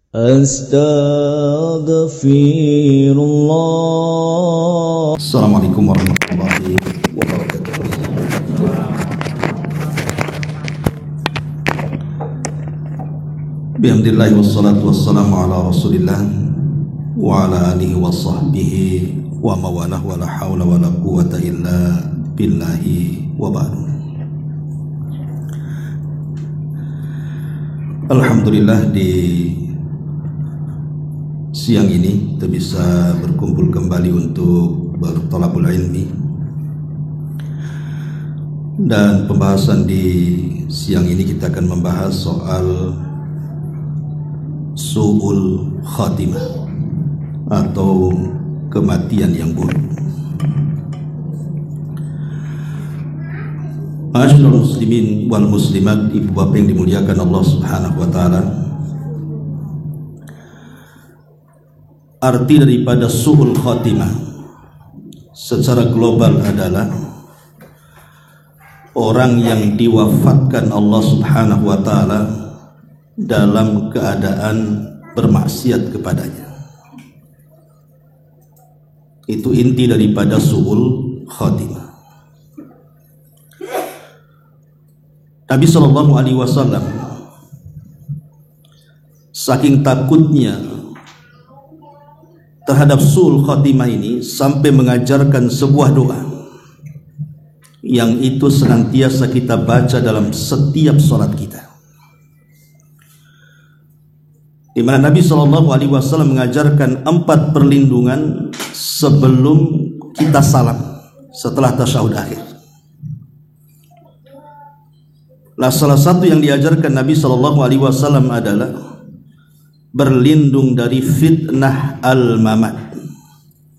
Astaghfirullah. Assalamualaikum warahmatullahi wabarakatuh. Bihamdillahi wassalatu wassalamu ala rasulillah wa ala alihi wa sahbihi wa mawalah wa la hawla wa la quwata illa billahi wa ba'du. Alhamdulillah, di siang ini kita bisa berkumpul kembali untuk berthalabul ilmi, dan pembahasan di siang ini kita akan membahas soal su'ul khatimah atau kematian yang buruk. Ma'asyiral muslimin wal muslimat, ibu bapak yang dimuliakan Allah Subhanahu wa taala, arti daripada su'ul khatimah secara global adalah orang yang diwafatkan Allah Subhanahu wa taala dalam keadaan bermaksiat kepadanya. Itu inti daripada su'ul khatimah. Nabi SAW saking takutnya terhadap su'ul khatimah ini sampai mengajarkan sebuah doa yang itu senantiasa kita baca dalam setiap sholat kita, di mana Nabi SAW mengajarkan 4 perlindungan sebelum kita salam setelah tasyahud akhir. Nah, salah satu yang diajarkan Nabi SAW adalah berlindung dari fitnah al-mamat,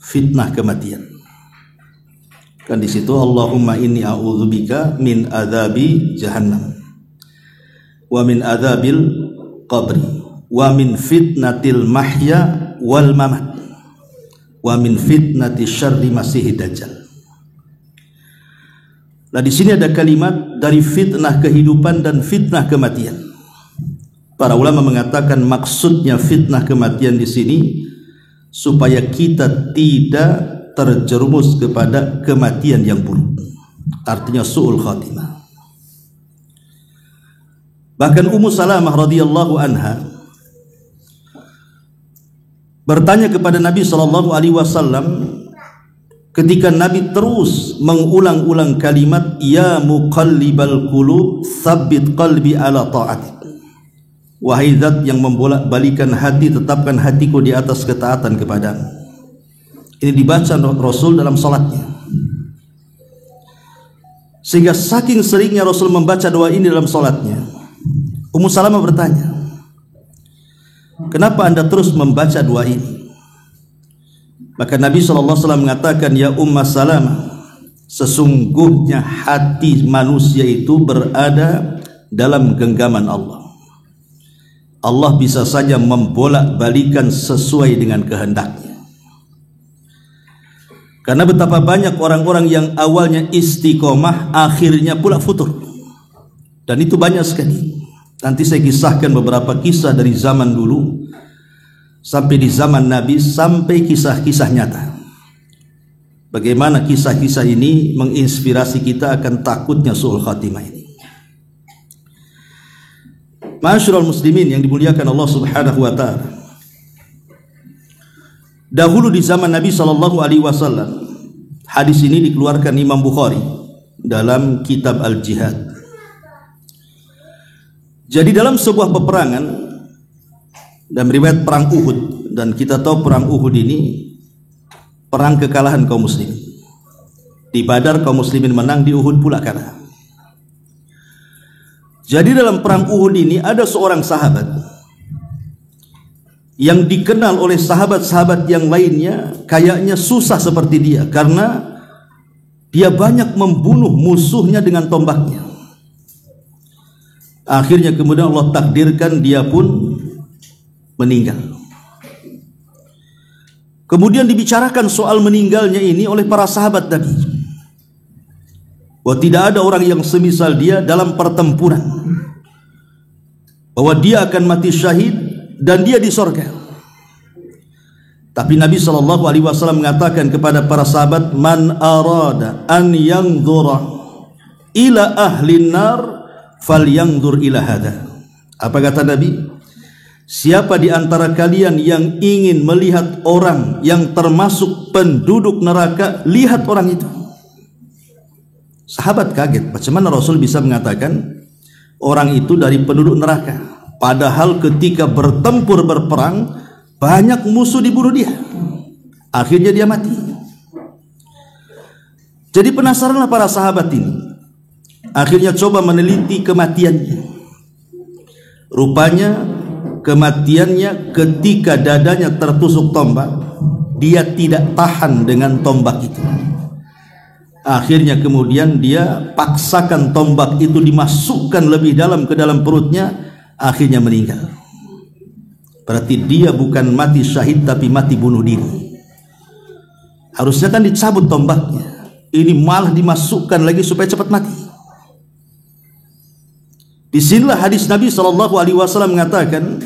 fitnah kematian. Kan di situ Allahumma inni a'udzubika min adzabi jahannam wa min adzabil qabri wa min fitnatil mahya wal mamat wa min fitnati syarri masihid dajjal. Nah, di sini ada kalimat dari fitnah kehidupan dan fitnah kematian. Para ulama mengatakan maksudnya fitnah kematian di sini supaya kita tidak terjerumus kepada kematian yang buruk. Artinya su'ul khatimah. Bahkan Ummu Salamah radhiyallahu anha bertanya kepada Nabi SAW ketika Nabi terus mengulang-ulang kalimat ya muqallibal qulub tsabbit qalbi ala ta'atik. Wahai zat yang membolak-balikan hati, tetapkan hatiku di atas ketaatan kepadamu. Ini dibaca Rasul dalam salatnya. Sehingga saking seringnya Rasul membaca doa ini dalam salatnya, Ummu Salamah bertanya, kenapa anda terus membaca doa ini? Maka Nabi SAW mengatakan, ya Ummu Salamah, sesungguhnya hati manusia itu berada dalam genggaman Allah. Allah bisa saja membolak-balikan sesuai dengan kehendaknya. Karena betapa banyak orang-orang yang awalnya istiqomah akhirnya pula futur. Dan itu banyak sekali. Nanti saya kisahkan beberapa kisah dari zaman dulu sampai di zaman Nabi, sampai kisah-kisah nyata. Bagaimana kisah-kisah ini menginspirasi kita akan takutnya su'ul khatimah ini. Ma'asyiral muslimin yang dimuliakan Allah Subhanahu wa taala. Dahulu di zaman Nabi SAW, hadis ini dikeluarkan Imam Bukhari dalam kitab Al-Jihad. Jadi dalam sebuah peperangan, dan riwayat perang Uhud, dan kita tahu perang Uhud ini perang kekalahan kaum muslimin. Di Badar kaum muslimin menang, di Uhud pula kalah. Jadi dalam perang Uhud ini ada seorang sahabat yang dikenal oleh sahabat-sahabat yang lainnya kayaknya susah seperti dia, karena dia banyak membunuh musuhnya dengan tombaknya. Akhirnya kemudian Allah takdirkan dia pun meninggal. Kemudian dibicarakan soal meninggalnya ini oleh para sahabat tadi, bahwa tidak ada orang yang semisal dia dalam pertempuran, bahwa dia akan mati syahid dan dia di sorga. Tapi Nabi SAW mengatakan kepada para sahabat, man arada an yanzura ila ahlin nar falyanzur ila hada. Apa kata Nabi? Siapa di antara kalian yang ingin melihat orang yang termasuk penduduk neraka, lihat orang itu. Sahabat kaget, bagaimana Rasul bisa mengatakan orang itu dari penduduk neraka, padahal ketika bertempur berperang banyak musuh dibunuh dia, akhirnya dia mati. Jadi penasaranlah para sahabat ini, akhirnya coba meneliti kematiannya. Rupanya kematiannya ketika dadanya tertusuk tombak, dia tidak tahan dengan tombak itu. Akhirnya kemudian dia paksakan tombak itu dimasukkan lebih dalam ke dalam perutnya, akhirnya meninggal. Berarti dia bukan mati syahid tapi mati bunuh diri. Harusnya kan dicabut tombaknya, ini malah dimasukkan lagi supaya cepat mati. Disinilah hadis Nabi SAW mengatakan,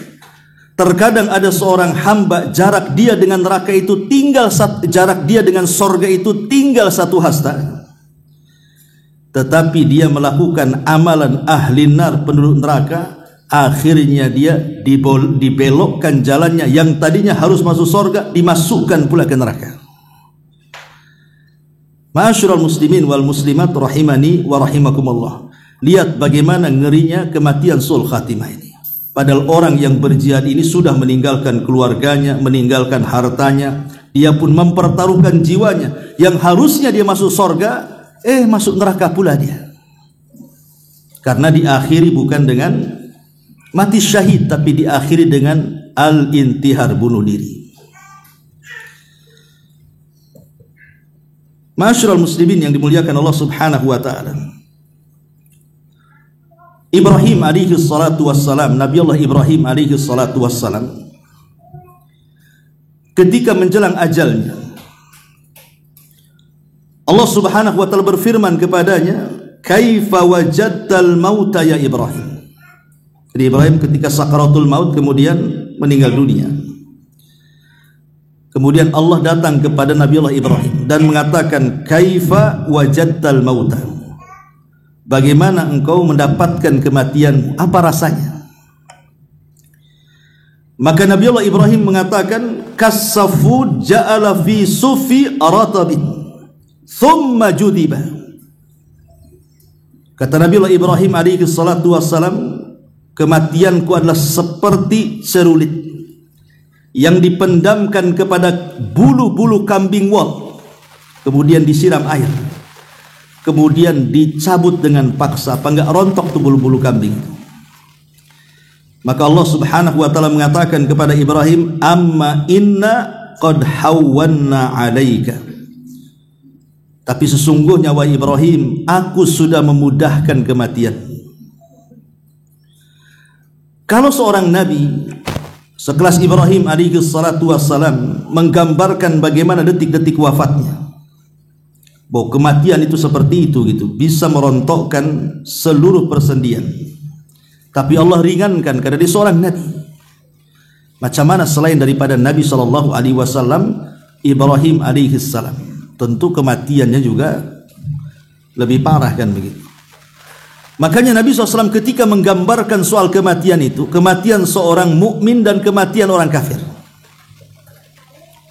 terkadang ada seorang hamba jarak dia dengan neraka itu tinggal jarak dia dengan sorga itu tinggal 1 hasta, tetapi dia melakukan amalan ahli nar, penduduk neraka. Akhirnya dia dibelokkan jalannya, yang tadinya harus masuk sorga dimasukkan pula ke neraka. Ma'asyiral muslimin wal muslimat rahimani wa rahimakumullah. Lihat bagaimana ngerinya kematian su'ul khatimah ini. Padahal orang yang berjihad ini sudah meninggalkan keluarganya, meninggalkan hartanya, dia pun mempertaruhkan jiwanya. Yang harusnya dia masuk sorga, masuk neraka pula dia. Karena diakhiri bukan dengan mati syahid, tapi diakhiri dengan al-intihar, bunuh diri. Ma'asyiral muslimin yang dimuliakan Allah Subhanahu wa taala. Ibrahim alaihi salatu wassalam, Nabi Allah Ibrahim alaihi salatu wassalam, ketika menjelang ajalnya, Allah Subhanahu wa taala berfirman kepadanya, "Kaifa wajadtal mauta ya Ibrahim?" Jadi Ibrahim ketika sakaratul maut kemudian meninggal dunia. Kemudian Allah datang kepada Nabi Allah Ibrahim dan mengatakan, "Kaifa wajadtal mauta?" Bagaimana engkau mendapatkan kematian? Apa rasanya? Maka Nabi Allah Ibrahim mengatakan, "Kasafud ja'ala fi sufi aratabin thumma judiba." Kata Nabi Allah Ibrahim alaihi salatu wassalam, kematianku adalah seperti cerulit yang dipendamkan kepada bulu-bulu kambing wol, kemudian disiram air, kemudian dicabut dengan paksa. Apa enggak rontok tuh bulu-bulu kambing itu? Maka Allah Subhanahu wa taala mengatakan kepada Ibrahim, "Amma inna qad hawwanna 'alaika." Tapi sesungguhnya wahai Ibrahim, aku sudah memudahkan kematian. Kalau seorang nabi sekelas Ibrahim alaihi salatu wassalam menggambarkan bagaimana detik-detik wafatnya, bahwa kematian itu seperti itu gitu, bisa merontokkan seluruh persendian, tapi Allah ringankan karena dia seorang nabi. Macam mana selain daripada Nabi SAW, Ibrahim alaihi salam, tentu kematiannya juga lebih parah kan begitu. Makanya Nabi SAW ketika menggambarkan soal kematian itu, kematian seorang mukmin dan kematian orang kafir,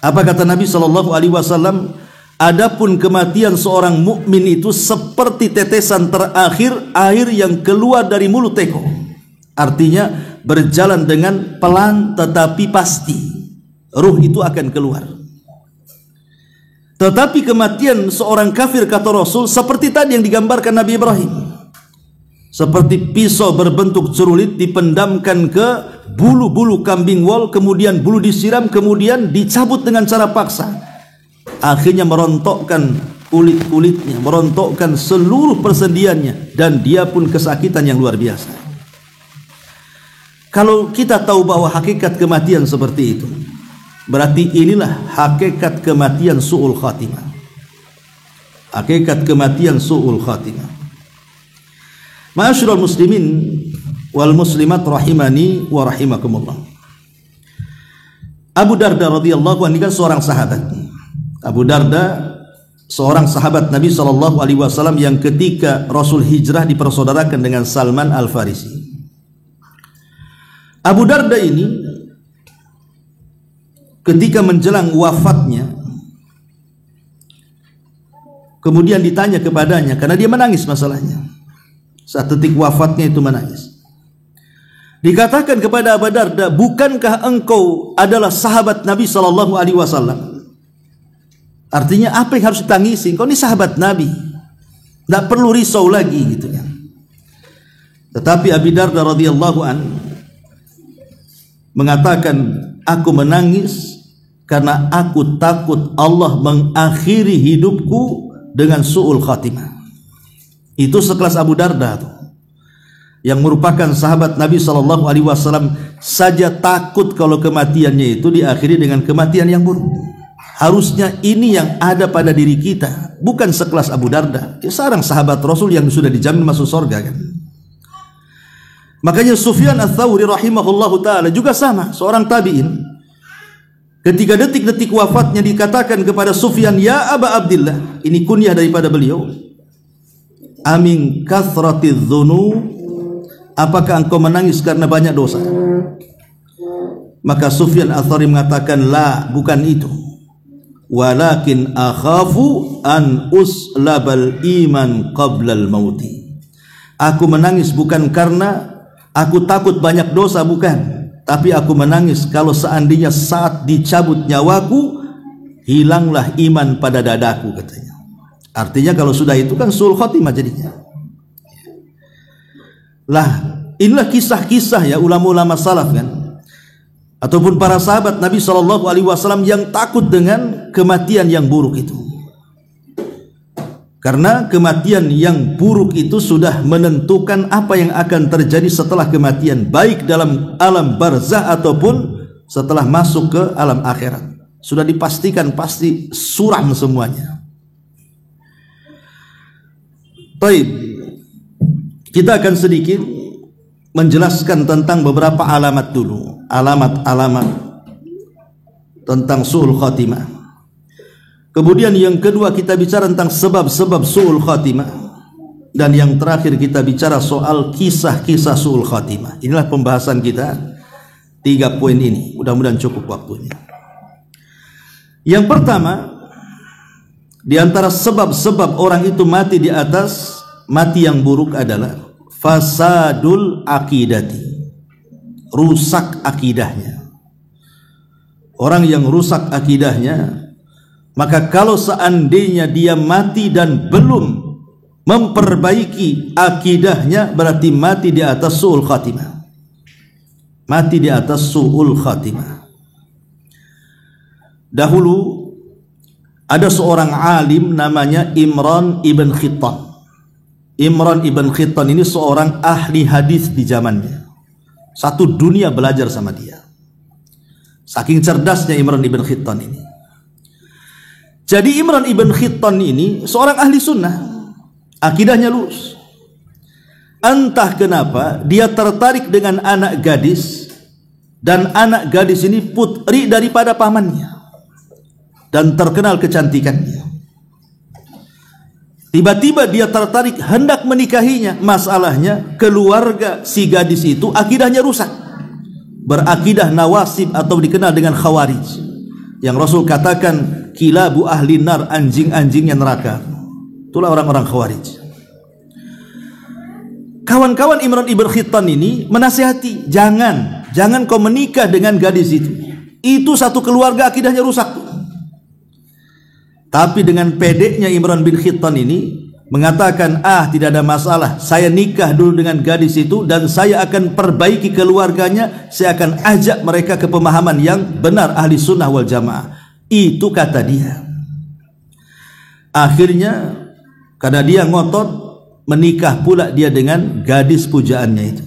apa kata Nabi SAW? Adapun kematian seorang mukmin itu seperti tetesan terakhir air yang keluar dari mulut teko. Artinya berjalan dengan pelan tetapi pasti, ruh itu akan keluar. Tetapi kematian seorang kafir, kata Rasul, seperti tadi yang digambarkan Nabi Ibrahim, seperti pisau berbentuk cerulit dipendamkan ke bulu-bulu kambing wol, kemudian bulu disiram, kemudian dicabut dengan cara paksa, akhirnya merontokkan kulit-kulitnya, merontokkan seluruh persendiannya, dan dia pun kesakitan yang luar biasa. Kalau kita tahu bahwa hakikat kematian seperti itu, berarti inilah hakikat kematian su'ul khatimah. Hakikat kematian su'ul khatimah. Ma'asyiral muslimin wal muslimat rahimani wa rahimakumullah. Abu Darda radhiyallahu anhu kan seorang sahabat. Abu Darda seorang sahabat Nabi SAW yang ketika Rasul hijrah dipersaudarakan dengan Salman Al-Farisi. Abu Darda ini ketika menjelang wafatnya, kemudian ditanya kepadanya, karena dia menangis masalahnya. Saat detik wafatnya itu menangis. Dikatakan kepada Abu Darda, bukankah engkau adalah sahabat Nabi SAW? Artinya apa yang harus ditangisi? Engkau ini sahabat Nabi, tidak perlu risau lagi gitu ya. Tetapi Abu Darda radhiyallahu an mengatakan, aku menangis karena aku takut Allah mengakhiri hidupku dengan su'ul khatimah. Itu sekelas Abu Darda tuh, yang merupakan sahabat Nabi SAW saja takut kalau kematiannya itu diakhiri dengan kematian yang buruk. Harusnya ini yang ada pada diri kita, bukan sekelas Abu Darda. Dia seorang sahabat Rasul yang sudah dijamin masuk surga kan. Makanya Sufyan Ats-Tsauri rahimahullahu taala juga sama, seorang tabi'in. Ketika detik-detik wafatnya dikatakan kepada Sufyan, ya Aba Abdillah, ini kunyah daripada beliau, amin kathratiz dzunub, apakah engkau menangis karena banyak dosa? Maka Sufyan Ats-Tsauri mengatakan, la, bukan itu. Walakin akhafu an uslabal iman qablal mauti. Aku menangis bukan karena aku takut banyak dosa, bukan. Tapi aku menangis kalau seandainya saat dicabut nyawaku, hilanglah iman pada dadaku, katanya. Artinya kalau sudah itu kan su'ul khatimah jadinya. Lah, inilah kisah-kisah ya ulama-ulama salaf kan, ataupun para sahabat Nabi SAW yang takut dengan kematian yang buruk itu. Karena kematian yang buruk itu sudah menentukan apa yang akan terjadi setelah kematian, baik dalam alam barzah ataupun setelah masuk ke alam akhirat. Sudah dipastikan pasti suram semuanya. Baik, kita akan sedikit menjelaskan tentang beberapa alamat dulu, alamat-alamat tentang su'ul khatimah. Kemudian yang kedua kita bicara tentang sebab-sebab su'ul khatimah, dan yang terakhir kita bicara soal kisah-kisah su'ul khatimah. Inilah pembahasan kita, 3 poin ini. Mudah-mudahan cukup waktunya. Yang pertama, di antara sebab-sebab orang itu mati di atas mati yang buruk adalah fasadul akidati, rusak akidahnya. Orang yang rusak akidahnya, maka kalau seandainya dia mati dan belum memperbaiki akidahnya, berarti mati di atas su'ul khatimah. Mati di atas su'ul khatimah. Dahulu ada seorang alim namanya Imran ibn Khittan. Imran ibn Khittan ini seorang ahli hadis di zamannya. Satu dunia belajar sama dia. Saking cerdasnya Imran ibn Khittan ini. Jadi Imran ibn Khittan ini seorang ahli sunnah, akidahnya lurus. Entah kenapa dia tertarik dengan anak gadis, dan anak gadis ini putri daripada pamannya dan terkenal kecantikannya. Tiba-tiba dia tertarik hendak menikahinya. Masalahnya keluarga si gadis itu akidahnya rusak, berakidah nawasib atau dikenal dengan khawarij, yang Rasul katakan kilabu ahli nar, anjing-anjingnya neraka. Itulah orang-orang khawarij. Kawan-kawan Imran ibn Khittan ini menasihati, jangan kau menikah dengan gadis itu. Itu satu keluarga akidahnya rusak. Tapi dengan pedeknya Imran bin Khittan ini mengatakan, tidak ada masalah, saya nikah dulu dengan gadis itu dan saya akan perbaiki keluarganya, saya akan ajak mereka ke pemahaman yang benar ahli sunnah wal jamaah. Itu kata dia. Akhirnya karena dia ngotot, menikah pula dia dengan gadis pujaannya itu.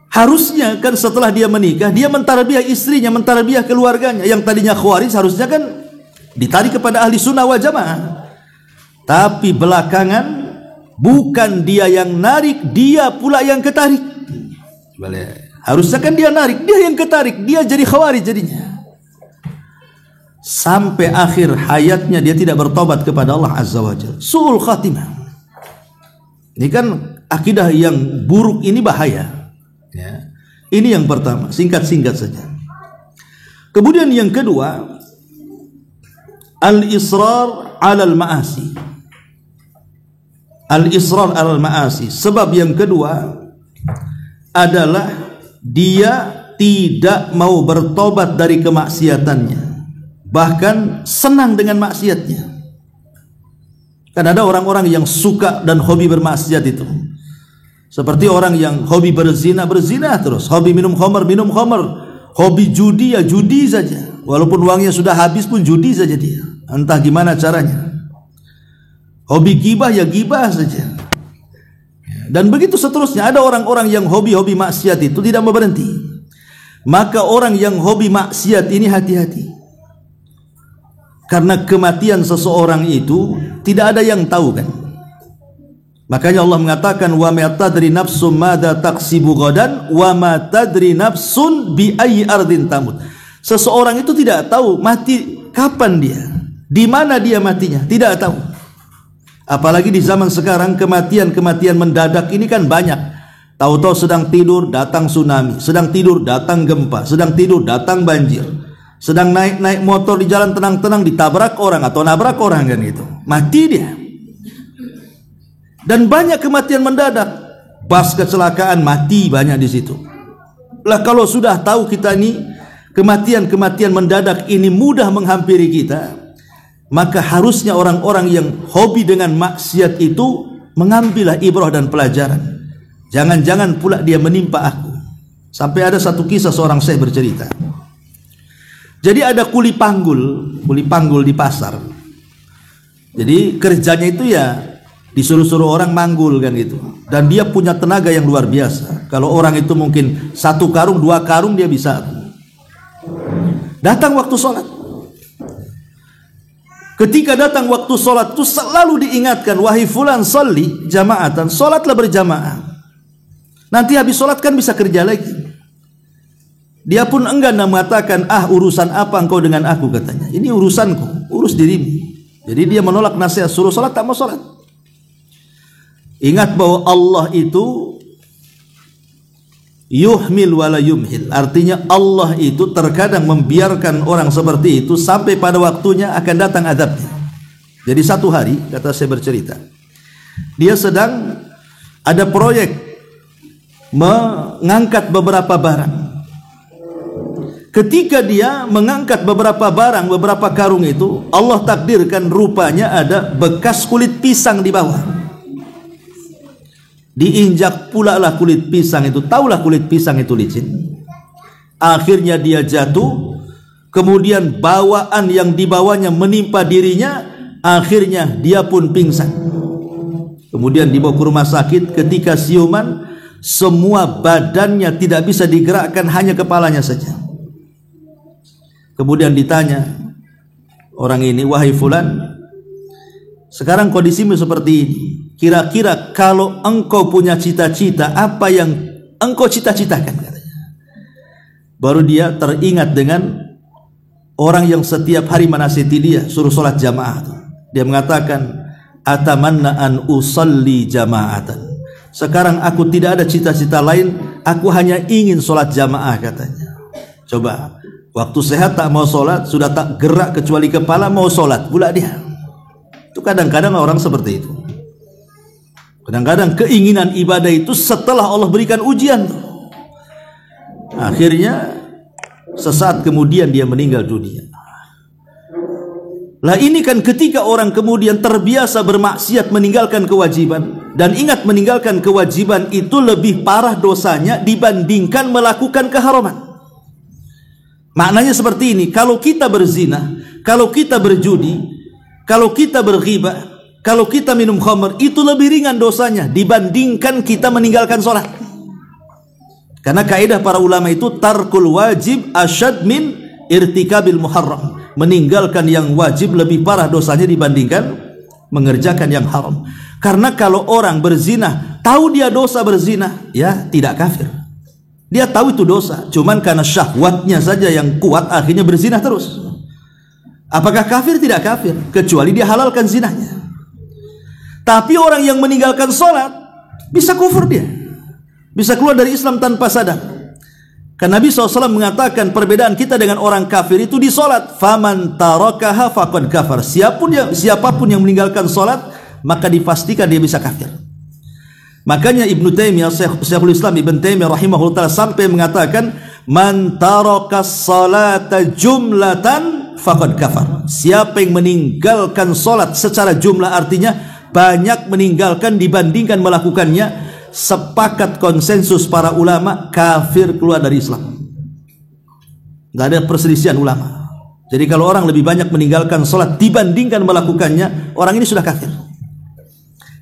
Harusnya kan setelah dia menikah, dia mentarbiyah istrinya, mentarbiyah keluarganya. Yang tadinya khawarij harusnya kan ditarik kepada ahli sunnah wal jamaah. Tapi belakangan bukan dia yang narik, dia pula yang ketarik. Harusnya kan dia narik, dia yang ketarik, dia jadi khawarij jadinya. Sampai akhir hayatnya dia tidak bertobat kepada Allah Azza wa Jalla. Su'ul khatimah. Ini kan akidah yang buruk, ini bahaya. Ya. Ini yang pertama, singkat-singkat saja. Kemudian yang kedua, al-israr 'alal ma'asi. Al-israr 'alal ma'asi. Sebab yang kedua adalah dia tidak mau bertobat dari kemaksiatannya, bahkan senang dengan maksiatnya. Kan ada orang-orang yang suka dan hobi bermaksiat itu, seperti orang yang hobi berzina terus, hobi minum khamar, hobi judi, ya judi saja, walaupun uangnya sudah habis pun judi saja dia, entah gimana caranya. Hobi gibah, ya gibah saja. Dan begitu seterusnya. Ada orang-orang yang hobi-hobi maksiat itu tidak mau berhenti. Maka orang yang hobi maksiat ini hati-hati, karena kematian seseorang itu tidak ada yang tahu kan. Makanya Allah mengatakan, wa ma tadri nafsum madza taksibu ghadan wa ma tadri nafsun bi ayyi ardin tamut. Seseorang itu tidak tahu mati kapan dia, di mana dia matinya, tidak tahu. Apalagi di zaman sekarang, kematian mendadak ini kan banyak. Tahu-tahu sedang tidur datang tsunami, sedang tidur datang gempa, sedang tidur datang banjir, sedang naik motor di jalan tenang-tenang ditabrak orang atau nabrak orang kan gitu. Mati dia. Dan banyak kematian mendadak. Bas kecelakaan mati banyak di situ. Lah kalau sudah tahu kita ini kematian mendadak ini mudah menghampiri kita, maka harusnya orang-orang yang hobi dengan maksiat itu mengambillah ibrah dan pelajaran. Jangan-jangan pula dia menimpa aku. Sampai ada satu kisah seorang syekh bercerita. Jadi ada kuli panggul di pasar. Jadi kerjanya itu ya disuruh-suruh orang manggul kan gitu. Dan dia punya tenaga yang luar biasa. Kalau orang itu mungkin 1 karung 2 karung dia bisa. Datang waktu sholat. Ketika datang waktu solat itu selalu diingatkan, wahai fulan sholli jama'atan, solatlah berjamaah. Nanti habis solat kan bisa kerja lagi. Dia pun enggan mengatakan, urusan apa engkau dengan aku, katanya. Ini urusanku, urus dirimu. Jadi dia menolak nasihat, suruh solat tak mau solat. Ingat bahwa Allah itu yuhmil wala yumhil. Artinya Allah itu terkadang membiarkan orang seperti itu sampai pada waktunya akan datang azabnya. Jadi satu hari, kata saya bercerita, dia sedang ada proyek mengangkat beberapa barang. Ketika dia mengangkat beberapa barang, beberapa karung itu, Allah takdirkan rupanya ada bekas kulit pisang di bawah. Diinjak pula lah kulit pisang itu. Taulah kulit pisang itu licin. Akhirnya dia jatuh. Kemudian bawaan yang dibawanya menimpa dirinya. Akhirnya dia pun pingsan. Kemudian dibawa ke rumah sakit. Ketika siuman, semua badannya tidak bisa digerakkan, hanya kepalanya saja. Kemudian ditanya orang ini, wahai fulan, sekarang kondisimu seperti ini, kira-kira kalau engkau punya cita-cita, apa yang engkau cita-citakan, katanya. Baru dia teringat dengan orang yang setiap hari menasihati dia, suruh sholat jamaah. Dia mengatakan, atamanna an usalli jama'atan. Sekarang aku tidak ada cita-cita lain, aku hanya ingin sholat jamaah, katanya. Coba, waktu sehat tak mau sholat, sudah tak gerak kecuali kepala, mau sholat pula dia. Itu kadang-kadang orang seperti itu. Kadang-kadang keinginan ibadah itu setelah Allah berikan ujian, akhirnya sesaat kemudian dia meninggal dunia. Lah ini kan ketika orang kemudian terbiasa bermaksiat, meninggalkan kewajiban, dan ingat meninggalkan kewajiban itu lebih parah dosanya dibandingkan melakukan keharaman. Maknanya seperti ini, kalau kita berzina, kalau kita berjudi, kalau kita berghibah, kalau kita minum khamr, itu lebih ringan dosanya dibandingkan kita meninggalkan sholat. Karena kaidah para ulama itu, tarkul wajib asyad min irtikabil muharram. Meninggalkan yang wajib lebih parah dosanya dibandingkan mengerjakan yang haram. Karena kalau orang berzina, tahu dia dosa berzina, ya tidak kafir. Dia tahu itu dosa, cuman karena syahwatnya saja yang kuat akhirnya berzina terus. Apakah kafir? Tidak kafir, kecuali dia halalkan zinanya. Tapi orang yang meninggalkan sholat bisa kufur, dia bisa keluar dari Islam tanpa sadar. Karena Nabi SAW mengatakan perbedaan kita dengan orang kafir itu di sholat. Faman tarakaha faqad kafar. Siapapun yang meninggalkan sholat, maka dipastikan dia bisa kafir. Makanya Ibnu Taimiyah, Syekhul Islam Ibnu Taimiyah rahimahullah sampai mengatakan, man tarakas salata jumlatan faqad kafar. Siapa yang meninggalkan salat secara jumlah, artinya banyak meninggalkan dibandingkan melakukannya, sepakat konsensus para ulama kafir, keluar dari Islam. Enggak ada perselisihan ulama. Jadi kalau orang lebih banyak meninggalkan salat dibandingkan melakukannya, orang ini sudah kafir.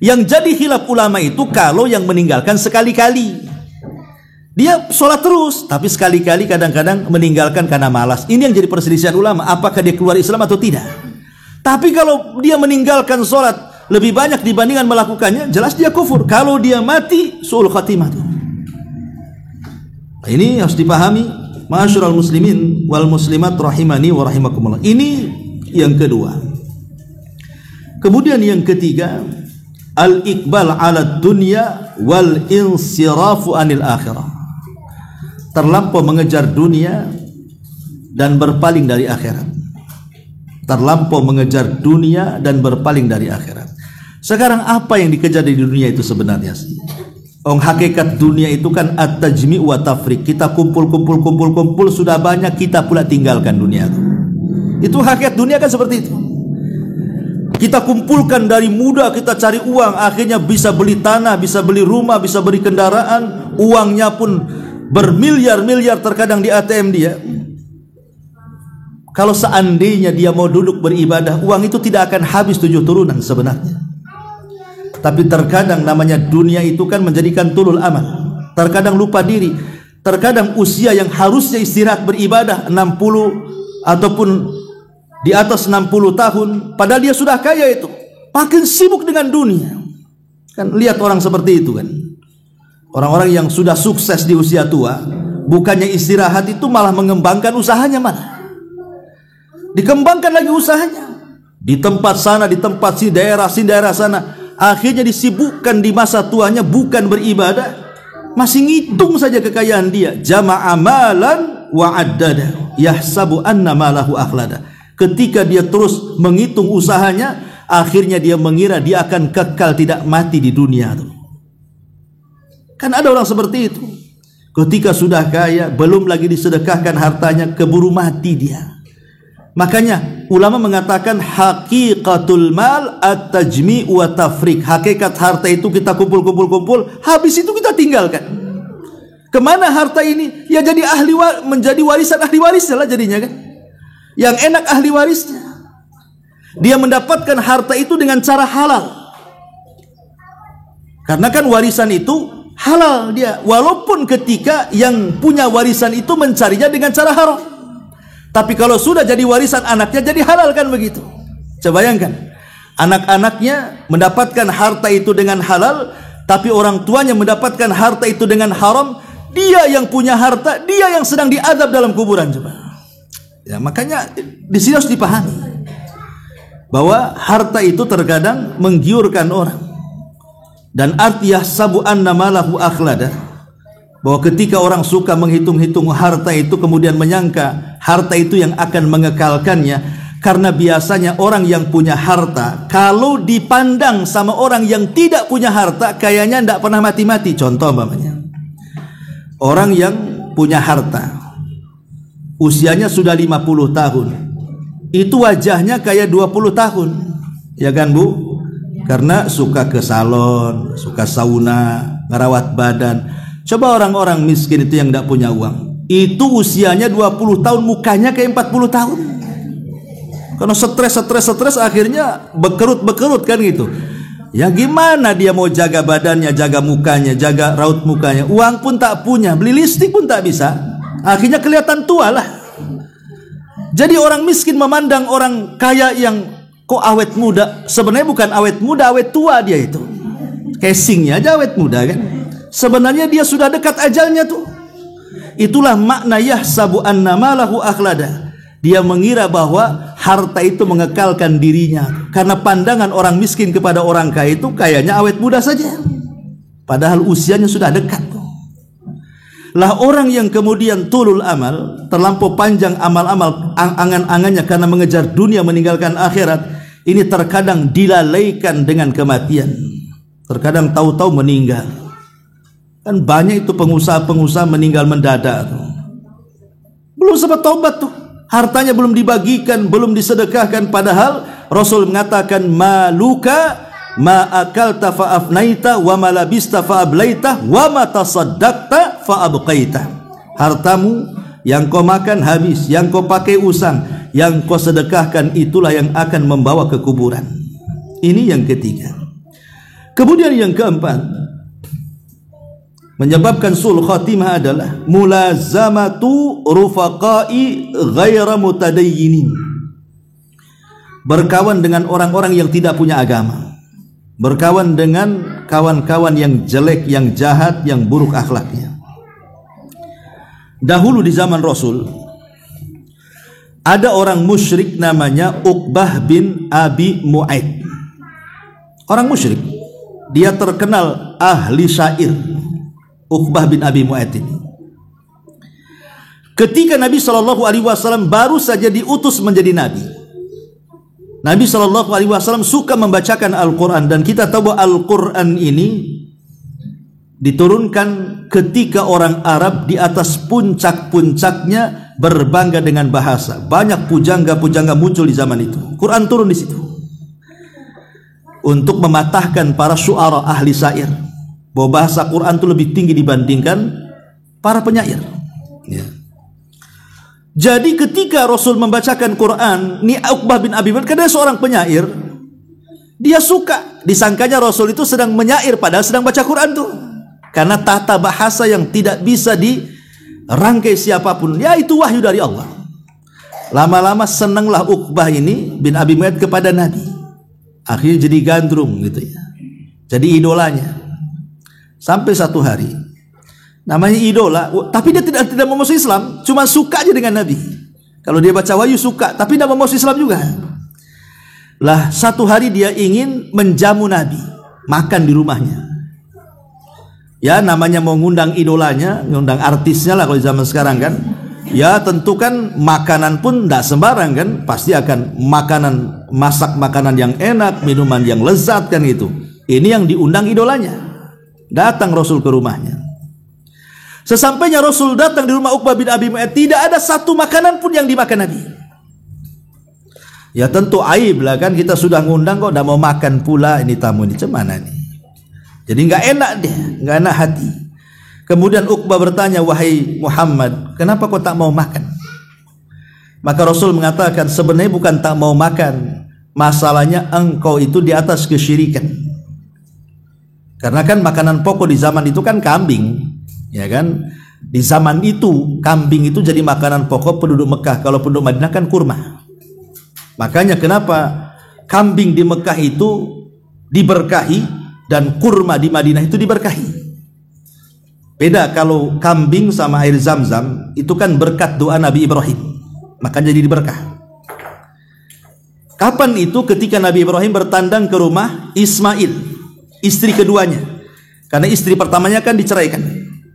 Yang jadi khilaf ulama itu kalau yang meninggalkan sekali-kali. Dia sholat terus, tapi sekali-kali kadang-kadang meninggalkan karena malas. Ini yang jadi perselisihan ulama, apakah dia keluar Islam atau tidak. Tapi kalau dia meninggalkan sholat lebih banyak dibandingkan melakukannya, jelas dia kufur. Kalau dia mati, su'ul khatimah. Ini harus dipahami, ma'asyiral muslimin wal muslimat rahimani wa rahimakumullah. Ini yang kedua. Kemudian yang ketiga, al-iqbal ala dunya wal insirafu anil akhirah. Terlampau mengejar dunia dan berpaling dari akhirat. Terlampau mengejar dunia dan berpaling dari akhirat. Sekarang apa yang dikejar di dunia itu sebenarnya sih? Hakikat dunia itu kan at-tajmi' wa tafriq. Kita kumpul sudah banyak, kita pula tinggalkan dunia itu. Itu hakikat dunia kan seperti itu. Kita kumpulkan dari muda, kita cari uang, akhirnya bisa beli tanah, bisa beli rumah, bisa beli kendaraan, uangnya pun bermiliar-miliar terkadang di ATM dia. Kalau seandainya dia mau duduk beribadah, uang itu tidak akan habis 7 turunan sebenarnya. Tapi terkadang namanya dunia itu kan menjadikan tulul amal. Terkadang lupa diri, terkadang usia yang harusnya istirahat beribadah 60 ataupun di atas 60 tahun, padahal dia sudah kaya itu, makin sibuk dengan dunia. Kan lihat orang seperti itu kan. Orang-orang yang sudah sukses di usia tua, bukannya istirahat itu malah mengembangkan usahanya, malah dikembangkan lagi usahanya. Di tempat sana, di tempat si daerah sana, akhirnya disibukkan di masa tuanya bukan beribadah, masih ngitung saja kekayaan dia. Jama'a malan wa addada yahsabu anna malahu akhlada. Ketika dia terus menghitung usahanya, akhirnya dia mengira dia akan kekal tidak mati di dunia itu. Kan ada orang seperti itu. Ketika sudah kaya, belum lagi disedekahkan hartanya, keburu mati dia. Makanya ulama mengatakan haqiqatul mal at-tajmi' wa tafriq. Hakikat harta itu kita kumpul, habis itu kita tinggalkan. Kemana harta ini? Ya jadi menjadi warisan ahli warisnya lah jadinya kan. Yang enak ahli warisnya. Dia mendapatkan harta itu dengan cara halal. Karena kan warisan itu halal dia. Walaupun ketika yang punya warisan itu mencarinya dengan cara haram. Tapi kalau sudah jadi warisan anaknya, jadi halal kan begitu. Coba bayangkan. Anak-anaknya mendapatkan harta itu dengan halal, tapi orang tuanya mendapatkan harta itu dengan haram. Dia yang punya harta, dia yang sedang diazab dalam kuburan. Coba. Ya, makanya di sini harus dipahami bahwa harta itu terkadang menggiurkan orang. Dan arti yahsabu anna malahu akhlada, bahwa ketika orang suka menghitung-hitung harta itu, kemudian menyangka harta itu yang akan mengekalkannya. Karena biasanya orang yang punya harta, kalau dipandang sama orang yang tidak punya harta, kayaknya tidak pernah mati-mati. Contoh umpamanya, orang yang punya harta usianya sudah 50 tahun, itu wajahnya kayak 20 tahun, ya kan Bu? Karena suka ke salon, suka sauna, ngerawat badan. Coba orang-orang miskin itu yang tidak punya uang, itu usianya 20 tahun, mukanya kayak 40 tahun. Karena stres akhirnya bekerut kan gitu. Ya gimana dia mau jaga badannya, jaga mukanya, jaga raut mukanya, uang pun tak punya, beli listrik pun tak bisa. Akhirnya kelihatan tua lah. Jadi orang miskin memandang orang kaya yang kok awet muda. Sebenarnya bukan awet muda, awet tua dia itu. Casingnya aja awet muda kan. Sebenarnya dia sudah dekat ajalnya tuh. Itulah makna yahsabu anna malahu akhlada. Dia mengira bahwa harta itu mengekalkan dirinya. Karena pandangan orang miskin kepada orang kaya itu kayaknya awet muda saja, padahal usianya sudah dekat. Lah orang yang kemudian tulul amal, terlampau panjang amal-amal angan-angannya karena mengejar dunia meninggalkan akhirat, ini terkadang dilalaikan dengan kematian. Terkadang tahu-tahu meninggal. Kan banyak itu pengusaha-pengusaha meninggal mendadak tuh. Belum sempat tobat tuh, hartanya belum dibagikan, belum disedekahkan, padahal Rasul mengatakan maluka ma akalta fa afnaita wa ma labista fa ablaita wa ma tasaddaqta fa abqaita. Hartamu yang kau makan habis, yang kau pakai usang, yang kau sedekahkan itulah yang akan membawa ke kuburan. Ini yang ketiga. Kemudian yang keempat, menyebabkan sul khatimah adalah mulazamatu rufaqai ghaira mutadayyinin. Berkawan dengan orang-orang yang tidak punya agama. Berkawan dengan kawan-kawan yang jelek, yang jahat, yang buruk akhlaknya. Dahulu di zaman Rasul ada orang musyrik namanya Uqbah bin Abi Mu'aid. Orang musyrik, dia terkenal ahli syair. Uqbah bin Abi Mu'aid ini, ketika Nabi SAW baru saja diutus menjadi nabi, Nabi SAW suka membacakan Al-Quran. Dan kita tahu bahwa Al-Quran ini diturunkan ketika orang Arab di atas puncak-puncaknya berbangga dengan bahasa. Banyak pujangga-pujangga muncul di zaman itu. Quran turun di situ untuk mematahkan para syu'ara ahli syair, bahwa bahasa Quran itu lebih tinggi dibandingkan para penyair. Ya. Jadi ketika Rasul membacakan Quran, ini Uqbah bin Abi Mu'aid, karena seorang penyair, dia suka, disangkanya Rasul itu sedang menyair padahal sedang baca Quran tuh. Karena tata bahasa yang tidak bisa dirangkai siapapun, ya itu wahyu dari Allah. Lama-lama senanglah Uqbah ini bin Abi Mu'aid kepada Nabi. Akhirnya jadi gandrung gitu ya, jadi idolanya. Sampai satu hari, namanya idola, tapi dia tidak mau masuk Islam, cuma suka aja dengan Nabi. Kalau dia baca wahyu suka, tapi tidak mau masuk Islam juga. Lah satu hari dia ingin menjamu Nabi, makan di rumahnya. Ya namanya mau ngundang idolanya, ngundang artisnya lah kalau di zaman sekarang kan. Ya tentu kan makanan pun tidak sembarang kan, pasti akan masak makanan yang enak, minuman yang lezat kan itu. Ini yang diundang idolanya. Datang Rasul ke rumahnya. Sesampainya Rasul datang di rumah Uqbah bin Abi Mu'aid, tidak ada satu makanan pun yang dimakan Nabi. Ya tentu aib lah kan, kita sudah ngundang kok tidak mau makan pula, ini tamu ini cemana nih. Jadi nggak enak dia, nggak enak hati. Kemudian Uqbah bertanya, wahai Muhammad, kenapa kau tak mau makan? Maka Rasul mengatakan, sebenarnya bukan tak mau makan, masalahnya engkau itu di atas kesyirikan. Karena kan makanan pokok di zaman itu kan kambing, ya kan? Di zaman itu kambing itu jadi makanan pokok penduduk Mekah. Kalau penduduk Madinah kan kurma. Makanya kenapa kambing di Mekah itu diberkahi dan kurma di Madinah itu diberkahi. Beda kalau kambing sama air zam-zam, itu kan berkat doa Nabi Ibrahim, makanya jadi berkah. Kapan itu? Ketika Nabi Ibrahim bertandang ke rumah Ismail, istri keduanya. Karena istri pertamanya kan diceraikan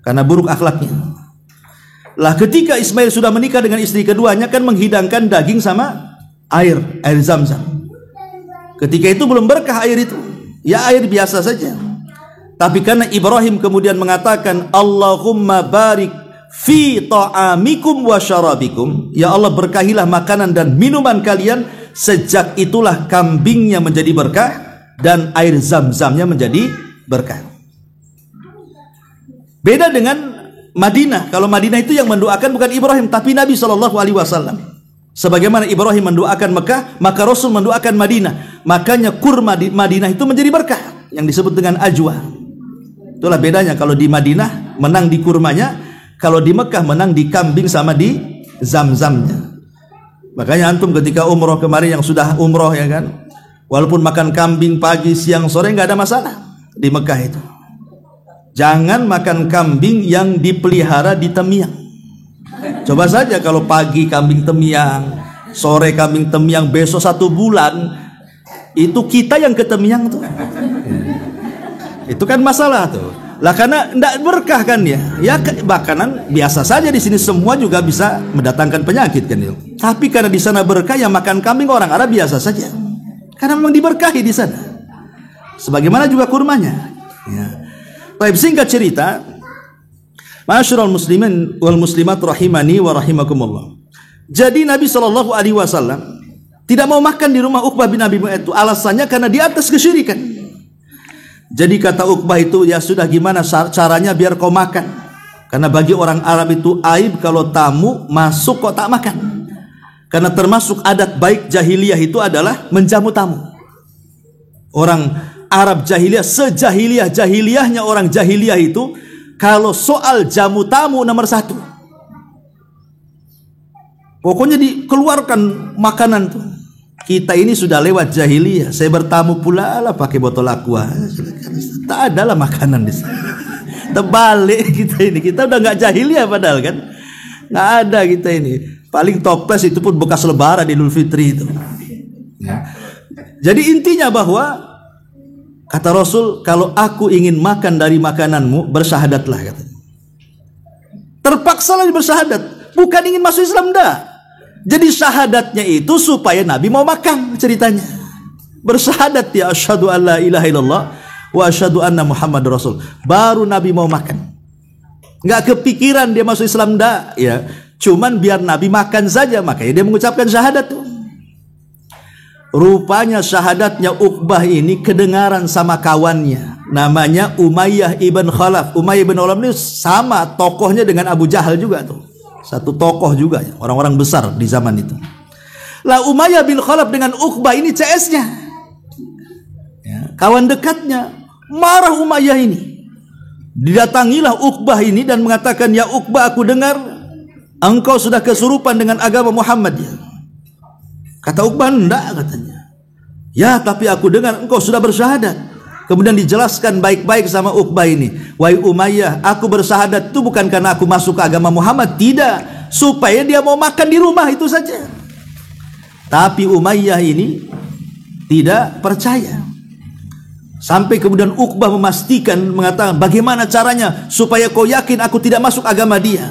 karena buruk akhlaknya. Lah ketika Ismail sudah menikah dengan istri keduanya, kan menghidangkan daging sama air zam-zam. Ketika itu belum berkah air itu, ya air biasa saja. Tapi karena Ibrahim kemudian mengatakan, Allahumma barik fi ta'amikum wa syarabikum, ya Allah berkahilah makanan dan minuman kalian. Sejak itulah kambingnya menjadi berkah dan air zam-zamnya menjadi berkah. Beda dengan Madinah. Kalau Madinah itu yang mendoakan bukan Ibrahim, tapi Nabi SAW. Sebagaimana Ibrahim mendoakan Mekah, maka Rasul mendoakan Madinah. Makanya kurma di Madinah itu menjadi berkah, yang disebut dengan ajwa. Itulah bedanya, kalau di Madinah menang di kurmanya, kalau di Mekah menang di kambing sama di zam-zamnya. Makanya antum ketika umroh kemarin yang sudah umroh ya kan, walaupun makan kambing pagi, siang, sore nggak ada masalah di Mekah itu. Jangan makan kambing yang dipelihara di Temiang. Coba saja kalau pagi kambing temiang, sore kambing temiang, besok 1 bulan, itu kita yang ke temiang tuh. Itu kan masalah tuh. Lah karena tidak berkah kan ya. Ya makanan biasa saja di sini semua juga bisa mendatangkan penyakit kan itu. Tapi karena di sana berkah, yang makan kambing orang Arab biasa saja. Karena memang diberkahi di sana. Sebagaimana juga kurmanya. Ya. Baik, singkat cerita, ma'asyiral muslimin wal muslimat rahimani wa rahimakumullah. Jadi Nabi SAW tidak mau makan di rumah Uqbah bin Abi Mu'ayth itu. Alasannya karena di atas kesyirikan. Jadi kata Uqbah itu, ya sudah, gimana caranya biar kau makan? Karena bagi orang Arab itu aib kalau tamu masuk kok tak makan. Karena termasuk adat baik jahiliyah itu adalah menjamu tamu. Orang Arab jahiliyah, sejahiliyah-jahiliyahnya orang jahiliyah itu, kalau soal jamu tamu nomor 1. Pokoknya dikeluarkan makanan tuh. Kita ini sudah lewat jahiliyah. Saya bertamu pula lah pakai botol aqua. Tak ada lah makanan di sana. Terbalik kita ini. Kita udah nggak jahiliyah padahal kan. Nggak ada kita ini. Paling toples itu pun bekas lebaran di Idul Fitri itu. Ya. Jadi intinya bahwa kata Rasul, kalau aku ingin makan dari makananmu, bersyahadatlah katanya. Terpaksalah bersyahadat. Bukan ingin masuk Islam, dah. Jadi syahadatnya itu supaya Nabi mau makan ceritanya. Bersyahadat ya asyhadu an la ilaha illallah wa asyhadu anna Muhammad Rasul. Baru Nabi mau makan. Enggak kepikiran dia masuk Islam, dah ya. Cuman biar Nabi makan saja, makanya dia mengucapkan syahadat tuh. Rupanya syahadatnya Uqbah ini kedengaran sama kawannya. Namanya Umayyah ibn Khalaf. Umayyah ibn Khalaf ini sama tokohnya dengan Abu Jahal juga tuh. Satu tokoh juga ya, orang-orang besar di zaman itu. Lah Umayyah bin Khalaf dengan Uqbah ini CS-nya. Ya, kawan dekatnya. Marah Umayyah ini. Didatangilah Uqbah ini dan mengatakan, ya Uqbah, aku dengar engkau sudah kesurupan dengan agama Muhammad ya. Kata Uqbah, enggak katanya. Ya, tapi aku dengar engkau sudah bersyahadat. Kemudian dijelaskan baik-baik sama Uqbah ini. Wahai Umayyah, aku bersyahadat itu bukan karena aku masuk ke agama Muhammad. Tidak. Supaya dia mau makan di rumah, itu saja. Tapi Umayyah ini tidak percaya. Sampai kemudian Uqbah memastikan, mengatakan, bagaimana caranya supaya kau yakin aku tidak masuk agama dia?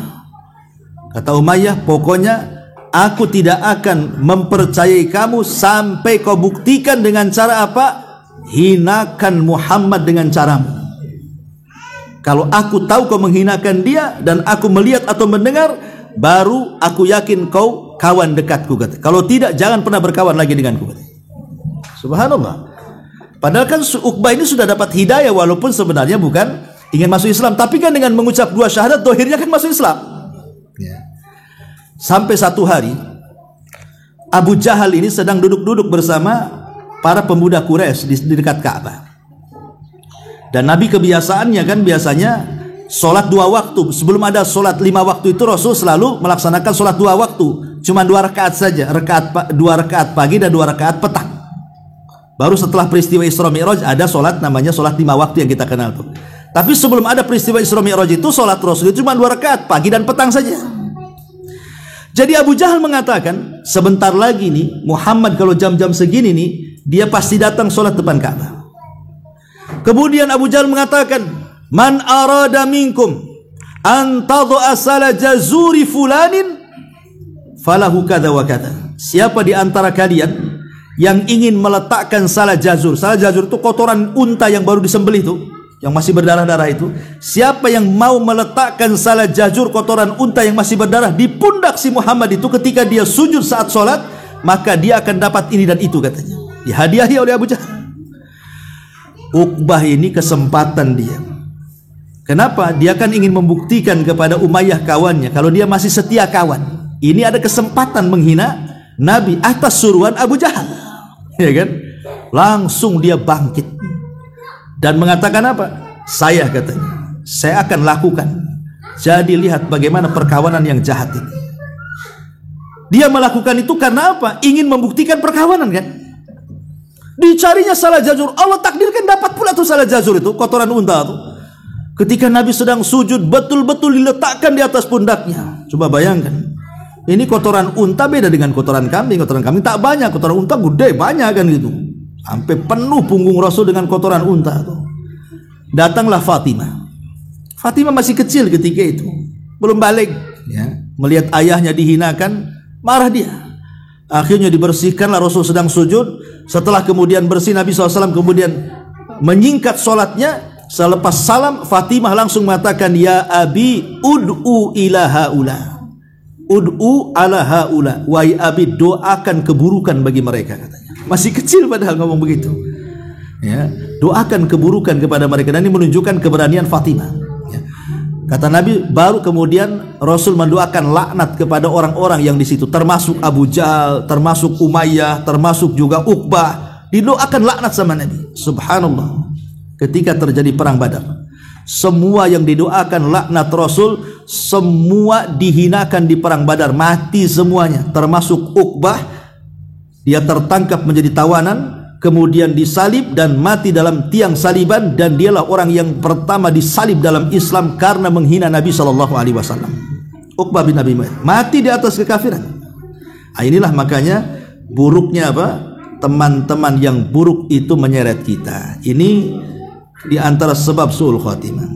Kata Umayyah, pokoknya aku tidak akan mempercayai kamu sampai kau buktikan dengan cara apa? Hinakan Muhammad dengan caramu. Kalau aku tahu kau menghinakan dia dan aku melihat atau mendengar, baru aku yakin kau kawan dekatku, kata. Kalau tidak, jangan pernah berkawan lagi denganku, kata. Subhanallah. Padahal kan Uqbah ini sudah dapat hidayah, walaupun sebenarnya bukan ingin masuk Islam, tapi kan dengan mengucap 2 syahadat dohirnya kan masuk Islam. Sampai satu hari Abu Jahal ini sedang duduk-duduk bersama para pemuda Quraisy di dekat Ka'bah. Dan Nabi kebiasaannya kan biasanya sholat 2 waktu. Sebelum ada sholat 5 waktu itu Rasul selalu melaksanakan sholat 2 waktu. Cuma 2 rakaat saja, 2 rakaat pagi dan 2 rakaat petang. Baru setelah peristiwa Isra Mi'raj ada sholat namanya sholat 5 waktu yang kita kenal tuh. Tapi sebelum ada peristiwa Isra Mi'raj itu sholat Rasul itu cuma 2 rakaat pagi dan petang saja. Jadi Abu Jahal mengatakan, sebentar lagi nih Muhammad kalau jam-jam segini nih, dia pasti datang sholat depan Ka'bah. Kemudian Abu Jahal mengatakan, man arada minkum an tadha'a salah jazuri fulanin falahu kada wa kada. Siapa di antara kalian yang ingin meletakkan salah jazur itu kotoran unta yang baru disembelih itu, yang masih berdarah-darah itu. Siapa yang mau meletakkan salah jazur kotoran unta yang masih berdarah di pundak si Muhammad itu ketika dia sujud saat sholat, maka dia akan dapat ini dan itu, katanya. Dihadiahi oleh Abu Jahal. Uqbah ini kesempatan dia. Kenapa? Dia kan ingin membuktikan kepada Umayyah kawannya kalau dia masih setia kawan. Ini ada kesempatan menghina Nabi atas suruhan Abu Jahal. Ya kan? Langsung dia bangkit dan mengatakan apa? Saya, katanya, saya akan lakukan. Jadi lihat bagaimana perkawanan yang jahat ini. Dia melakukan itu karena apa? Ingin membuktikan perkawanan kan? Dicarinya salah jazur, Allah takdirkan dapat pula tuh salah jazur itu, kotoran unta tuh. Ketika Nabi sedang sujud, betul-betul diletakkan di atas pundaknya. Coba bayangkan. Ini kotoran unta beda dengan kotoran kambing. Kotoran kambing tak banyak, kotoran unta gede, banyak kan gitu. Sampai penuh punggung Rasul dengan kotoran unta. Datanglah Fatimah. Fatimah masih kecil ketika itu, belum balik, ya. Melihat ayahnya dihinakan, marah dia. Akhirnya dibersihkanlah, Rasul sedang sujud. Setelah kemudian bersih, Nabi SAW kemudian menyingkat sholatnya. Selepas salam, Fatimah langsung mengatakan, ya abi ud'u ila haula, ud'u ala haula, wahai abi, doakan keburukan bagi mereka, katanya. Masih kecil padahal ngomong begitu, ya. Doakan keburukan kepada mereka. Dan ini menunjukkan keberanian Fatimah, ya. Kata Nabi, baru kemudian Rasul mendoakan laknat kepada orang-orang yang di situ, termasuk Abu Jahal, termasuk Umayyah, termasuk juga Uqbah. Didoakan laknat sama Nabi. Subhanallah. Ketika terjadi perang Badar, semua yang didoakan laknat Rasul, semua dihinakan di perang Badar, mati semuanya, termasuk Uqbah. Dia tertangkap menjadi tawanan, kemudian disalib dan mati dalam tiang saliban, dan dialah orang yang pertama disalib dalam Islam karena menghina Nabi SAW. Uqbah bin Abi Mu'ayth mati di atas kekafiran. Nah, inilah makanya buruknya apa? Teman-teman yang buruk itu menyeret kita. Ini di antara sebab su'ul khatimah.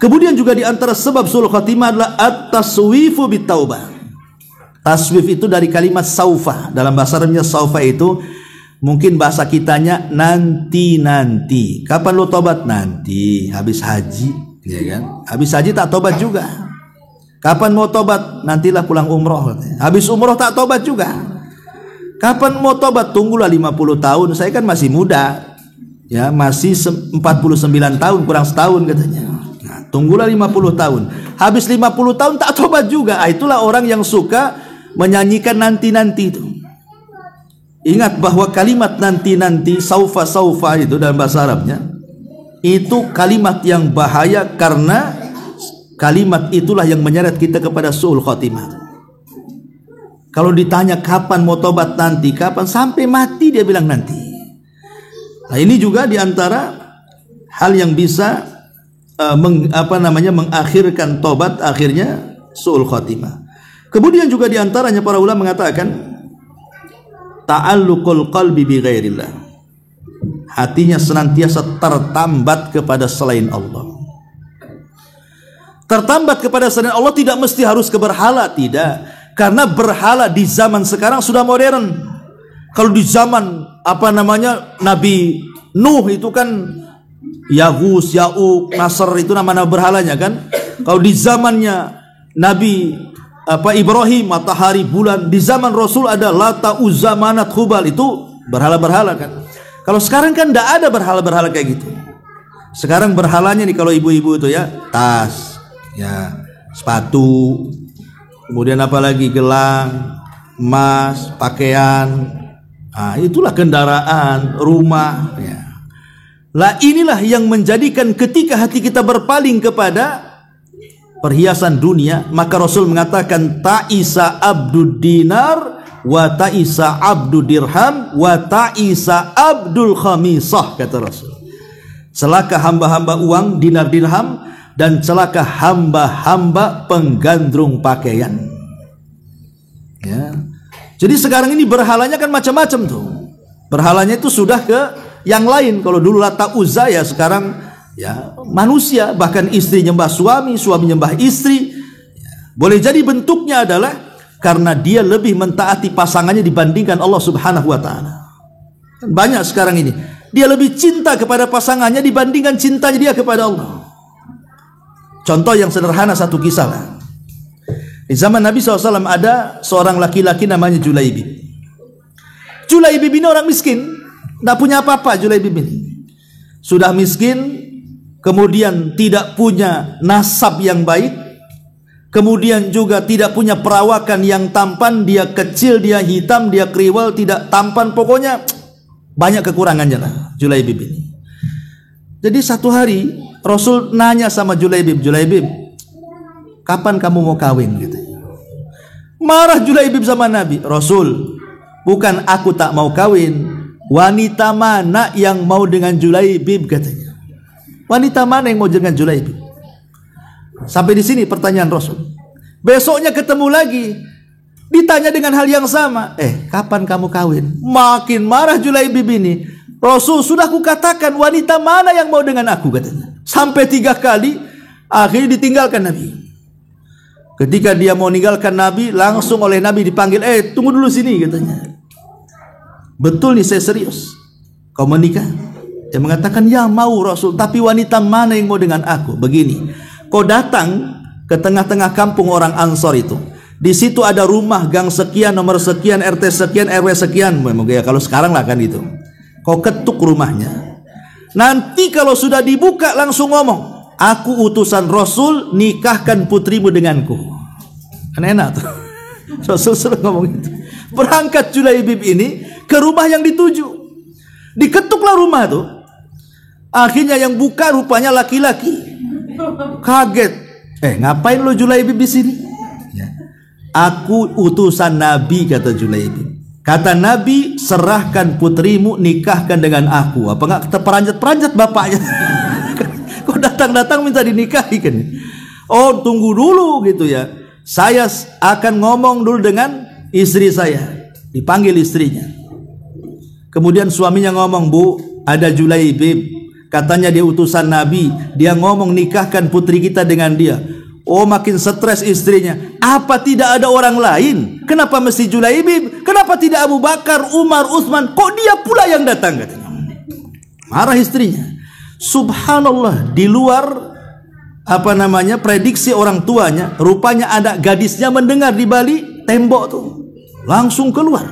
Kemudian juga di antara sebab su'ul khatimah adalah at-taswifu bitaubah. Taswif itu dari kalimat saufa. Dalam bahasa Arabnya saufa itu mungkin bahasa kitanya nanti-nanti. Kapan lo tobat? Nanti habis haji, ya kan? Habis haji tak tobat juga. Kapan mau tobat? Nantilah pulang umroh. Habis umroh tak tobat juga. Kapan mau tobat? Tunggulah 50 tahun. Saya kan masih muda, ya, masih 49 tahun, kurang setahun katanya. Nah, tunggulah 50 tahun. Habis 50 tahun tak tobat juga. Itulah orang yang suka menyanyikan nanti-nanti itu. Ingat bahwa kalimat nanti-nanti, saufa-saufa itu dalam bahasa Arabnya itu kalimat yang bahaya, karena kalimat itulah yang menyeret kita kepada su'ul khatimah. Kalau ditanya kapan mau tobat, nanti. Kapan? Sampai mati dia bilang nanti. Nah, ini juga diantara hal yang bisa mengakhirkan tobat, akhirnya su'ul khatimah. Kemudian juga diantaranya para ulama mengatakan ta'alluqul qalbi bi ghairillah. Hatinya senantiasa tertambat kepada selain Allah. Tertambat kepada selain Allah tidak mesti harus ke berhala, tidak. Karena berhala di zaman sekarang sudah modern. Kalau di zaman Nabi Nuh itu kan Yaghus, Ya'uq, Nasr, itu nama-nama berhalanya kan. Kalau di zamannya Nabi Ibrahim, matahari, bulan. Di zaman Rasul ada Lata, Uzza, Manat, Hubal, itu berhala-berhala kan. Kalau sekarang kan tidak ada berhala-berhala kayak gitu. Sekarang berhalanya nih kalau ibu-ibu itu ya, tas, ya, sepatu, kemudian apalagi gelang, emas, pakaian. Nah, itulah kendaraan, rumah, ya. Lah inilah yang menjadikan ketika hati kita berpaling kepada perhiasan dunia, maka Rasul mengatakan ta'isa abdud dinar wa ta'isa abdud dirham wa ta'isa abdul khamisah, kata Rasul. Celaka hamba-hamba uang, dinar dirham, dan celaka hamba-hamba penggandrung pakaian, ya. Jadi sekarang ini berhalanya kan macam-macam tuh. Berhalanya itu sudah ke yang lain. Kalau dulu Lata, Uzza, ya sekarang ya manusia, bahkan istri nyembah suami, suami nyembah istri. Boleh jadi bentuknya adalah karena dia lebih mentaati pasangannya dibandingkan Allah Subhanahu wa taala. Banyak sekarang ini, dia lebih cinta kepada pasangannya dibandingkan cintanya dia kepada Allah. Contoh yang sederhana, satu kisah lah. Di zaman Nabi SAW ada seorang laki-laki namanya Julaibib. Julaibib ini orang miskin, tidak punya apa-apa. Julaibib ini sudah miskin, kemudian tidak punya nasab yang baik, kemudian juga tidak punya perawakan yang tampan. Dia kecil, dia hitam, dia kriwel, tidak tampan, pokoknya banyak kekurangannya lah Julaibib ini. Jadi satu hari Rasul nanya sama Julaibib, Julaibib, kapan kamu mau kawin? Gitu. Marah Julaibib sama Nabi. Rasul, bukan aku tak mau kawin, wanita mana yang mau dengan Julaibib, katanya. Wanita mana yang mau dengan Julaibib? Sampai di sini pertanyaan Rasul. Besoknya ketemu lagi, ditanya dengan hal yang sama. Kapan kamu kawin? Makin marah Julaibib ini. Rasul, sudah kukatakan wanita mana yang mau dengan aku, katanya. Sampai 3 kali, akhirnya ditinggalkan Nabi. Ketika dia mau meninggalkan Nabi, langsung oleh Nabi dipanggil, tunggu dulu sini, katanya. Betul nih, saya serius. Kau menikah? Dia mengatakan, ya mau Rasul, tapi wanita mana yang mau dengan aku? Begini, kau datang ke tengah-tengah kampung orang Ansor itu. Di situ ada rumah, gang sekian, nomor sekian, RT sekian, RW sekian. Ya, kalau sekarang lah kan itu. Kau ketuk rumahnya. Nanti kalau sudah dibuka langsung ngomong, aku utusan Rasul, nikahkan putrimu denganku. Kan enak tuh. Rasul suruh ngomong itu. Berangkat Julaibib ini ke rumah yang dituju. Diketuklah rumah tuh. Akhirnya yang buka rupanya laki-laki. Kaget. Ngapain lo Julaibib di sini? Ya. Aku utusan Nabi, kata Julaibib. Kata Nabi, serahkan putrimu, nikahkan dengan aku. Apa enggak terperanjat-peranjat bapaknya? Kok datang-datang minta dinikahi kan? Oh, tunggu dulu gitu ya. Saya akan ngomong dulu dengan istri saya. Dipanggil istrinya. Kemudian suaminya ngomong, Bu, ada Julaibib. Katanya dia utusan Nabi. Dia ngomong nikahkan putri kita dengan dia. Oh, makin stres istrinya. Apa tidak ada orang lain? Kenapa mesti Julaibib? Kenapa tidak Abu Bakar, Umar, Utsman? Kok dia pula yang datang, katanya. Marah istrinya. Subhanallah, di luar prediksi orang tuanya, rupanya ada gadisnya mendengar di balik tembok tuh. Langsung keluar.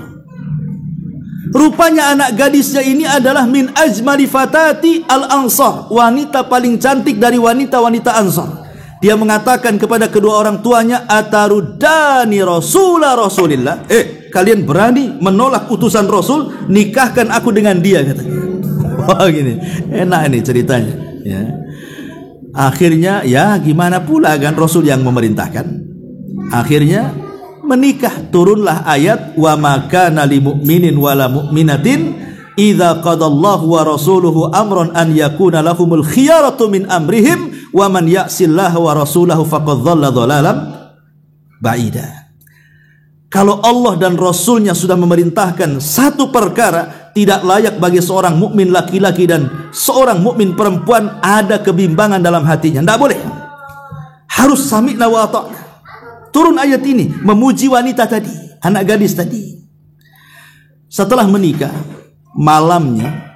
Rupanya anak gadisnya ini adalah min ajmali fatati al-ansar, wanita paling cantik dari wanita-wanita Ansar. Dia mengatakan kepada kedua orang tuanya, atarudani rasulillah, kalian berani menolak utusan Rasul, nikahkan aku dengan dia, katanya. Wah, gini, enak ini ceritanya ya. Akhirnya ya gimana pula kan, Rasul yang memerintahkan. Akhirnya menikah. Turunlah ayat, wa ma kana lil mu'minin wala mu'minatin idza qadallahu wa rasuluhu amran an yakuna lahumul khiyaratu min amrihim wa man ya'sillaha wa rasulahu faqad dhalla dhalalan ba'ida. Kalau Allah dan Rasulnya sudah memerintahkan satu perkara, tidak layak bagi seorang mukmin laki-laki dan seorang mukmin perempuan ada kebimbangan dalam hatinya. Tidak boleh. Harus sami'na wa ata'na. Turun ayat ini memuji wanita tadi, anak gadis tadi. Setelah menikah, malamnya,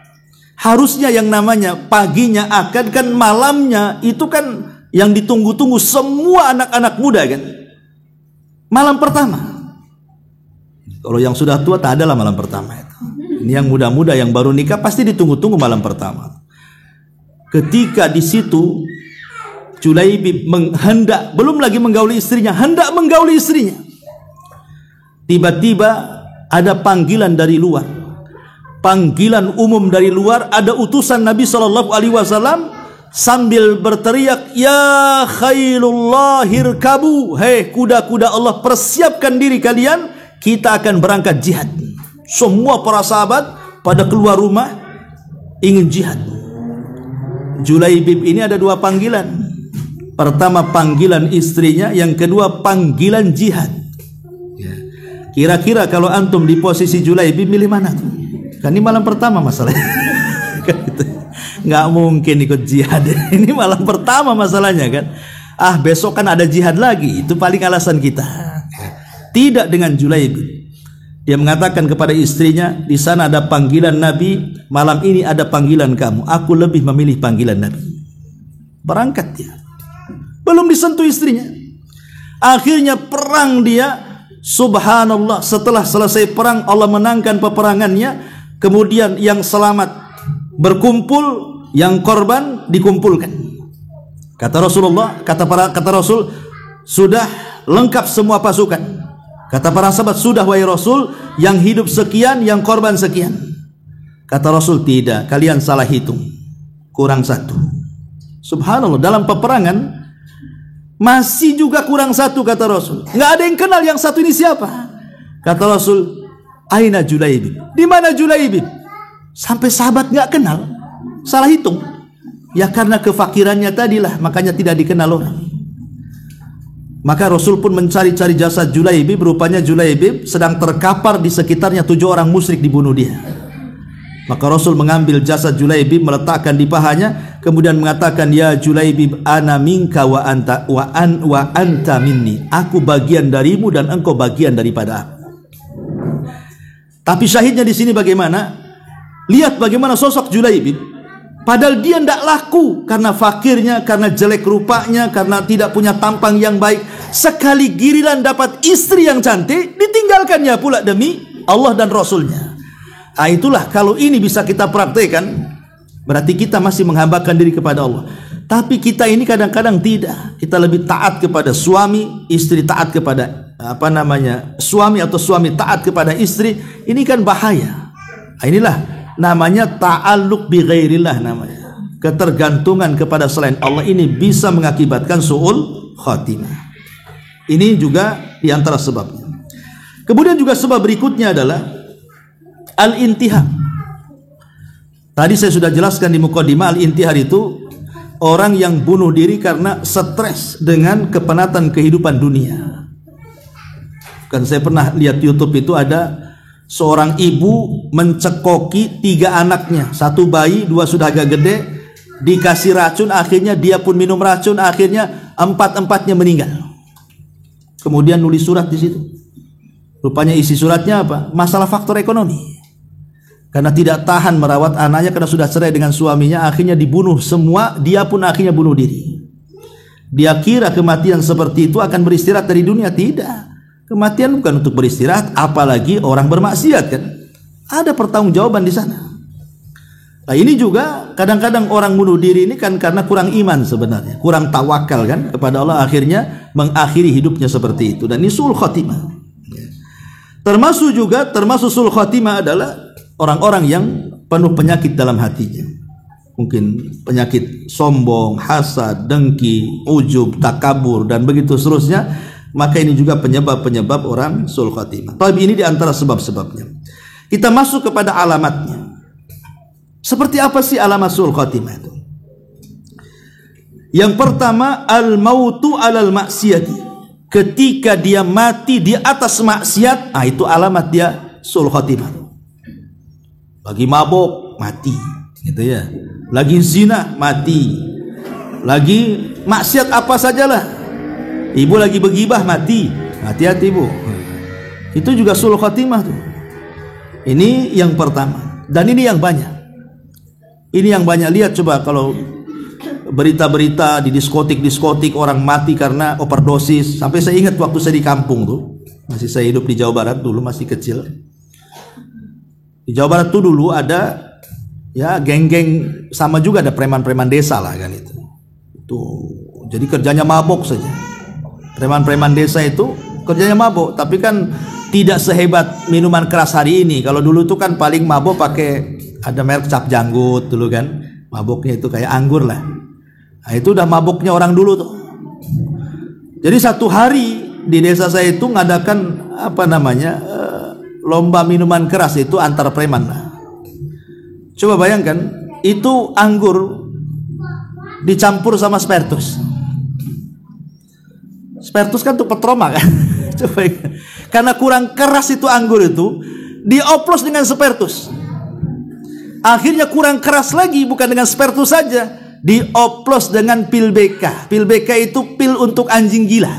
harusnya yang namanya paginya akad, kan malamnya itu kan yang ditunggu-tunggu semua anak-anak muda kan. Malam pertama. Kalau yang sudah tua tak adalah malam pertama itu. Ini yang muda-muda yang baru nikah pasti ditunggu-tunggu malam pertama. Ketika di situ Julaibib hendak, belum lagi menggauli istrinya, hendak menggauli istrinya. Tiba-tiba ada panggilan dari luar. Panggilan umum dari luar, ada utusan Nabi SAW sambil berteriak, ya khairullah hirkabu, hei kuda-kuda Allah, persiapkan diri kalian, kita akan berangkat jihad. Semua para sahabat pada keluar rumah ingin jihad. Julaibib ini ada 2 panggilan. Pertama panggilan istrinya, yang kedua panggilan jihad. Kira-kira kalau antum di posisi Julaibib, milih mana tuh? Kan ini malam pertama masalahnya. Nggak mungkin ikut jihad. Ini malam pertama masalahnya kan. Besok kan ada jihad lagi. Itu paling alasan kita. Tidak dengan Julaibib. Dia mengatakan kepada istrinya, di sana ada panggilan Nabi, malam ini ada panggilan kamu. Aku lebih memilih panggilan Nabi. Berangkat dia. Belum disentuh istrinya. Akhirnya perang dia. Subhanallah, setelah selesai perang, Allah menangkan peperangannya. Kemudian yang selamat berkumpul, yang korban dikumpulkan. Kata Rasulullah, kata Rasul, sudah lengkap semua pasukan. Kata para sahabat, sudah wahai Rasul, yang hidup sekian, yang korban sekian. Kata Rasul, tidak, kalian salah hitung, kurang 1. Subhanallah, dalam peperangan masih juga kurang 1, kata Rasul. Nggak ada yang kenal yang satu ini siapa. Kata Rasul, aina Julaibib, di mana Julaibib? Sampai sahabat nggak kenal, salah hitung. Ya karena kefakirannya tadilah, makanya tidak dikenal orang. Maka Rasul pun mencari-cari jasad Julaibib. Rupanya Julaibib sedang terkapar di sekitarnya 7 orang musyrik dibunuh dia. Maka Rasul mengambil jasad Julaibib, meletakkan di pahanya, kemudian mengatakan, ya Julaibib, ana minka wa anta minni. Aku bagian darimu dan engkau bagian daripada aku. Tapi syahidnya di sini bagaimana? Lihat bagaimana sosok Julaibib. Padahal dia tidak laku karena fakirnya, karena jelek rupanya, karena tidak punya tampang yang baik. Sekali giliran dapat istri yang cantik, ditinggalkannya pula demi Allah dan Rasulnya. Nah, itulah kalau ini bisa kita praktekkan, berarti kita masih menghambakan diri kepada Allah. Tapi kita ini kadang-kadang tidak. Kita lebih taat kepada suami, istri taat kepada suami atau suami taat kepada istri. Ini kan bahaya. Nah, inilah namanya ta'alluq bi ghairillah namanya. Ketergantungan kepada selain Allah ini bisa mengakibatkan su'ul khatimah. Ini juga diantara sebabnya. Kemudian juga sebab berikutnya adalah al-intihar. Tadi saya sudah jelaskan di mukadimah, al-intihar itu orang yang bunuh diri karena stres dengan kepenatan kehidupan dunia. Kan saya pernah lihat YouTube itu ada seorang ibu mencekoki 3 anaknya, 1 bayi, 2 sudah agak gede, dikasih racun, akhirnya dia pun minum racun, akhirnya 4-empatnya meninggal. Kemudian nulis surat di situ. Rupanya isi suratnya apa? Masalah faktor ekonomi. Karena tidak tahan merawat anaknya karena sudah cerai dengan suaminya, akhirnya dibunuh semua, dia pun akhirnya bunuh diri. Dia kira kematian seperti itu akan beristirahat dari dunia. Tidak. Kematian bukan untuk beristirahat, apalagi orang bermaksiat kan. Ada pertanggungjawaban di sana. Nah, ini juga kadang-kadang orang bunuh diri ini kan karena kurang iman sebenarnya, kurang tawakal kan kepada Allah, akhirnya mengakhiri hidupnya seperti itu. Dan ini su'ul khatimah. Termasuk su'ul khatimah adalah orang-orang yang penuh penyakit dalam hatinya. Mungkin penyakit sombong, hasad, dengki, ujub, takabur, dan begitu seterusnya. Maka ini juga penyebab-penyebab orang su'ul khatimah. Tapi ini diantara sebab-sebabnya. Kita masuk kepada alamatnya. Seperti apa sih alamat su'ul khatimah itu? Yang pertama, al-mautu alal maksiyati. Ketika dia mati di atas maksiat, itu alamat dia su'ul khatimah. Lagi mabuk, mati, gitu ya. Lagi zina, mati. Lagi maksiat apa sajalah. Ibu lagi begibah, mati. Hati-hati ibu. Itu juga su'ul khatimah tuh. Ini yang pertama. Dan ini yang banyak. Ini yang banyak. Lihat coba kalau berita-berita di diskotik orang mati karena overdosis. Sampai saya ingat waktu saya di kampung tuh. Masih saya hidup di Jawa Barat dulu, masih kecil. Di Jawa Barat tuh dulu ada ya geng-geng, sama juga ada preman-preman desa lah kan itu. Jadi kerjanya mabok saja. Preman-preman desa itu kerjanya mabok, tapi kan tidak sehebat minuman keras hari ini. Kalau dulu tuh kan paling mabok pakai ada merek cap janggut dulu kan. Maboknya itu kayak anggur lah. Nah, itu udah maboknya orang dulu tuh. Jadi satu hari di desa saya itu ngadakan lomba minuman keras itu antar preman lah. Coba bayangkan, itu anggur dicampur sama spiritus. Spiritus kan untuk petroma kan. Coba bayangkan. Karena kurang keras itu anggur itu, dioplos dengan spiritus. Akhirnya kurang keras lagi, bukan dengan spiritus saja, dioplos dengan pil BK. Pil BK itu pil untuk anjing gila.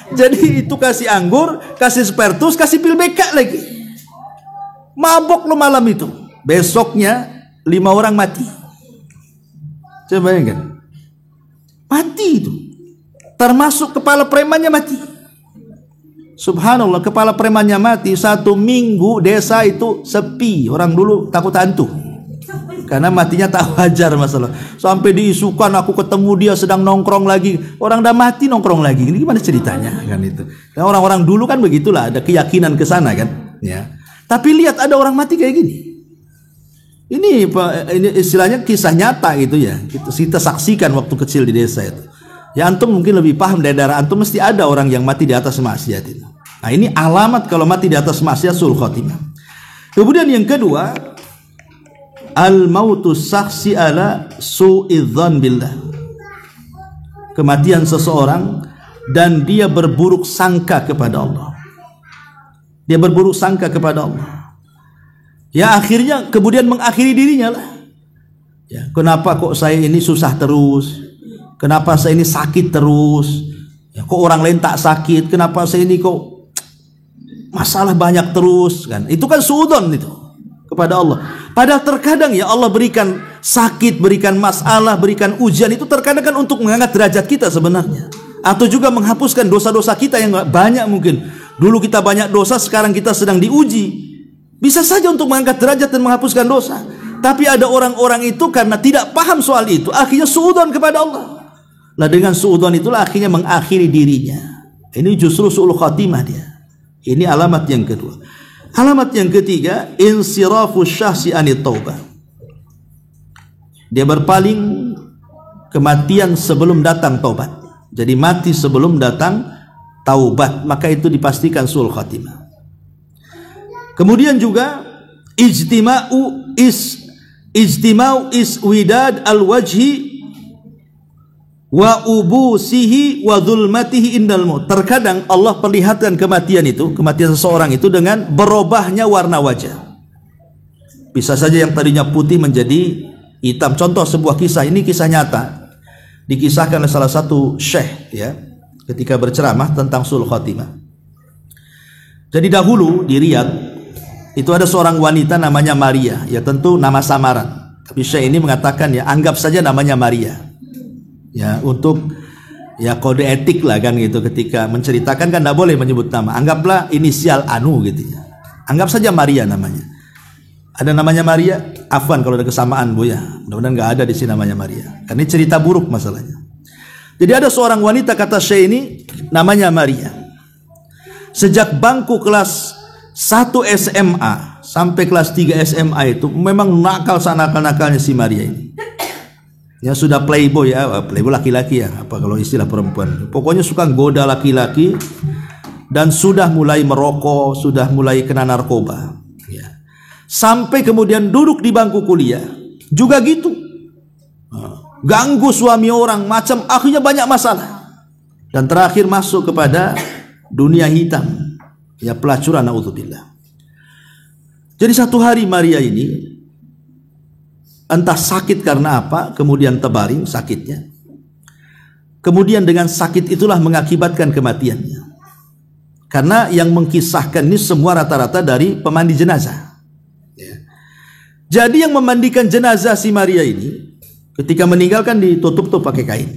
Jadi itu kasih anggur, kasih spiritus, kasih pil BK lagi. Mabok lo malam itu. Besoknya 5 orang mati. Coba bayangkan. Mati itu. Termasuk kepala premannya mati. Subhanallah, kepala premannya mati. 1 minggu desa itu sepi. Orang dulu takut hantu. Karena matinya tak wajar masalah. Sampai diisukan aku ketemu dia sedang nongkrong lagi. Orang dah mati nongkrong lagi. Ini gimana ceritanya kan itu? Dan orang-orang dulu kan begitulah, ada keyakinan ke sana kan. Ya. Tapi lihat ada orang mati kayak gini. Ini istilahnya kisah nyata gitu ya. Kita saksikan waktu kecil di desa itu. Ya antum mungkin lebih paham, dari daerah antum mesti ada orang yang mati di atas maksiat itu. Nah ini alamat kalau mati di atas maksiat su'ul khatimah. Kemudian yang kedua, al-mautu saksi ala su'idzan billah. Kematian seseorang dan dia berburuk sangka kepada Allah. Dia berburuk sangka kepada Allah. Ya akhirnya kemudian mengakhiri dirinya lah. Ya, kenapa kok saya ini susah terus? Kenapa saya ini sakit terus? Ya, kok orang lain tak sakit? Kenapa saya ini kok masalah banyak terus? Kan? Itu kan suudzon itu kepada Allah. Padahal terkadang ya Allah berikan sakit, berikan masalah, berikan ujian itu terkadang kan untuk mengangkat derajat kita sebenarnya. Atau juga menghapuskan dosa-dosa kita yang banyak mungkin. Dulu kita banyak dosa, sekarang kita sedang diuji. Bisa saja untuk mengangkat derajat dan menghapuskan dosa. Tapi ada orang-orang itu karena tidak paham soal itu, akhirnya suudzon kepada Allah. Nah dengan suudzon itulah akhirnya mengakhiri dirinya. Ini justru su'ul khatimah dia. Ini alamat yang kedua. Alamat yang ketiga, insirafu syahsi anit taubah. Dia berpaling, kematian sebelum datang taubat. Jadi mati sebelum datang taubat, maka itu dipastikan su'ul khatimah. Kemudian juga ijtima'u iswidad al-wajhi wa ubusihi wa dhulmatihi indal maut. Terkadang Allah perlihatkan kematian seseorang itu dengan berubahnya warna wajah. Bisa saja yang tadinya putih menjadi hitam. Contoh sebuah kisah, ini kisah nyata, dikisahkan oleh salah satu syekh ya, ketika berceramah tentang su'ul khatimah. Jadi dahulu di Riyadh itu ada seorang wanita namanya Maria, ya tentu nama samaran. Tapi Syekh ini mengatakan ya anggap saja namanya Maria. Ya untuk ya kode etik lah kan gitu, ketika menceritakan kan tidak boleh menyebut nama. Anggaplah inisial anu gitu ya. Anggap saja Maria namanya. Ada namanya Maria? Afwan kalau ada kesamaan Bu ya. Mudah-mudahan nggak ada di sini namanya Maria. Karena ini cerita buruk masalahnya. Jadi ada seorang wanita kata Syekh ini namanya Maria. Sejak bangku kelas 1 SMA sampai kelas 3 SMA itu memang nakal sanakal-nakalnya si Maria ini. Ya sudah playboy ya, playboy laki-laki ya, apa kalau istilah perempuan. Pokoknya suka goda laki-laki dan sudah mulai merokok, sudah mulai kena narkoba. Ya. Sampai kemudian duduk di bangku kuliah juga gitu. Ganggu suami orang, macam akhirnya banyak masalah. Dan terakhir masuk kepada dunia hitam. Ya pelacuran, naudzubillah. Jadi satu hari Maria ini entah sakit karena apa, kemudian terbaring sakitnya. Kemudian dengan sakit itulah mengakibatkan kematiannya. Karena yang mengkisahkan ini semua rata-rata dari pemandi jenazah. Ya. Jadi yang memandikan jenazah si Maria ini ketika meninggalkan ditutup pakai kain.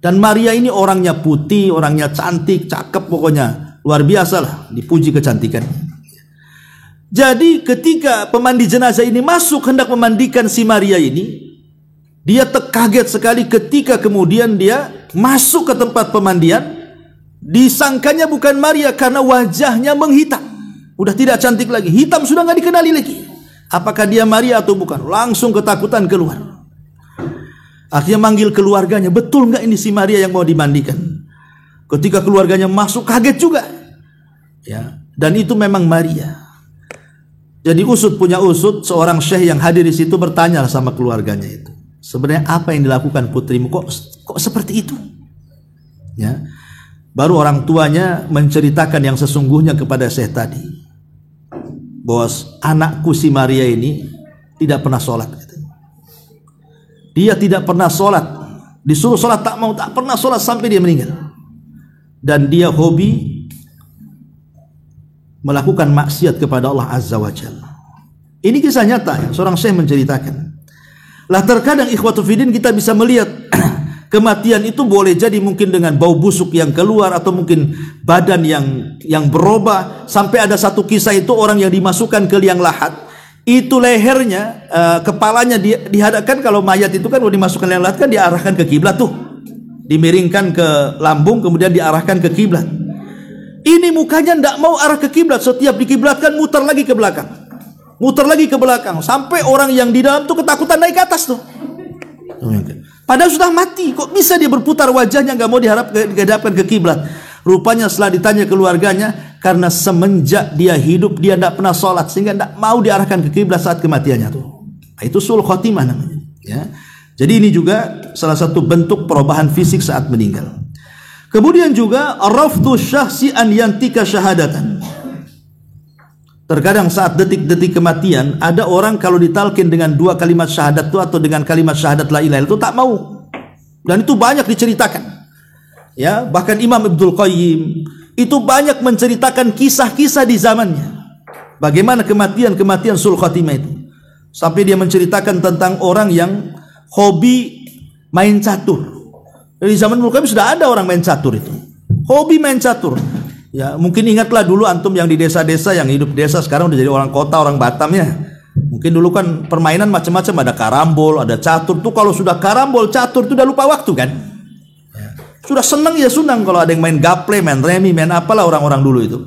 Dan Maria ini orangnya putih, orangnya cantik, cakep pokoknya. Luar biasa lah, dipuji kecantikan. Jadi ketika pemandi jenazah ini masuk hendak memandikan si Maria ini, dia terkaget sekali ketika kemudian dia masuk ke tempat pemandian. Disangkanya bukan Maria karena wajahnya menghitam. Udah tidak cantik lagi, hitam sudah nggak dikenali lagi. Apakah dia Maria atau bukan? Langsung ketakutan keluar. Akhirnya manggil keluarganya, betul nggak ini si Maria yang mau dimandikan? Ketika keluarganya masuk kaget juga, ya. Dan itu memang Maria. Jadi usut punya usut, seorang syekh yang hadir di situ bertanya sama keluarganya itu, sebenarnya apa yang dilakukan putrimu? Kok seperti itu? Ya. Baru orang tuanya menceritakan yang sesungguhnya kepada syekh tadi, bahwa anakku si Maria ini tidak pernah sholat. Dia tidak pernah sholat, disuruh sholat tak mau, tak pernah sholat sampai dia meninggal. Dan dia hobi melakukan maksiat kepada Allah Azza wa Jalla. Ini kisah nyata yang seorang syekh menceritakan. Lah terkadang ikhwatul fiddin kita bisa melihat kematian itu boleh jadi mungkin dengan bau busuk yang keluar, atau mungkin badan yang berubah. Sampai ada satu kisah itu orang yang dimasukkan ke liang lahat, itu lehernya, kepalanya dihadapkan. Kalau mayat itu kan kalau dimasukkan liang lahat kan diarahkan ke kiblat tuh, dimiringkan ke lambung kemudian diarahkan ke kiblat. Ini mukanya tidak mau arah ke kiblat, setiap dikiblatkan muter lagi ke belakang, muter lagi ke belakang, sampai orang yang di dalam tuh ketakutan naik ke atas tuh. Padahal sudah mati, kok bisa dia berputar wajahnya nggak mau dihadapkan ke kiblat? Rupanya setelah ditanya keluarganya, karena semenjak dia hidup dia tidak pernah sholat sehingga tidak mau diarahkan ke kiblat saat kematiannya tuh. Itu sul khotimah namanya, ya. Jadi ini juga salah satu bentuk perubahan fisik saat meninggal. Kemudian juga rafdhu syahsi an yantika syahadatan. Terkadang saat detik-detik kematian ada orang kalau ditalkin dengan 2 kalimat syahadat itu atau dengan kalimat syahadat la ilaha illallah itu tak mau. Dan itu banyak diceritakan. Ya, bahkan Imam Ibnul Qayyim itu banyak menceritakan kisah-kisah di zamannya. Bagaimana kematian sul khatimah itu. Sampai dia menceritakan tentang orang yang hobi main catur. Di zaman Ibnul Qayyim sudah ada orang main catur itu. Hobi main catur. Ya, mungkin ingatlah dulu antum yang di desa-desa, yang hidup desa sekarang udah jadi orang kota, orang Batam ya. Mungkin dulu kan permainan macam-macam, ada karambol, ada catur. Tuh kalau sudah karambol, catur itu udah lupa waktu kan. Ya. Sudah senang ya senang kalau ada yang main gaple, main remi, main apalah orang-orang dulu itu.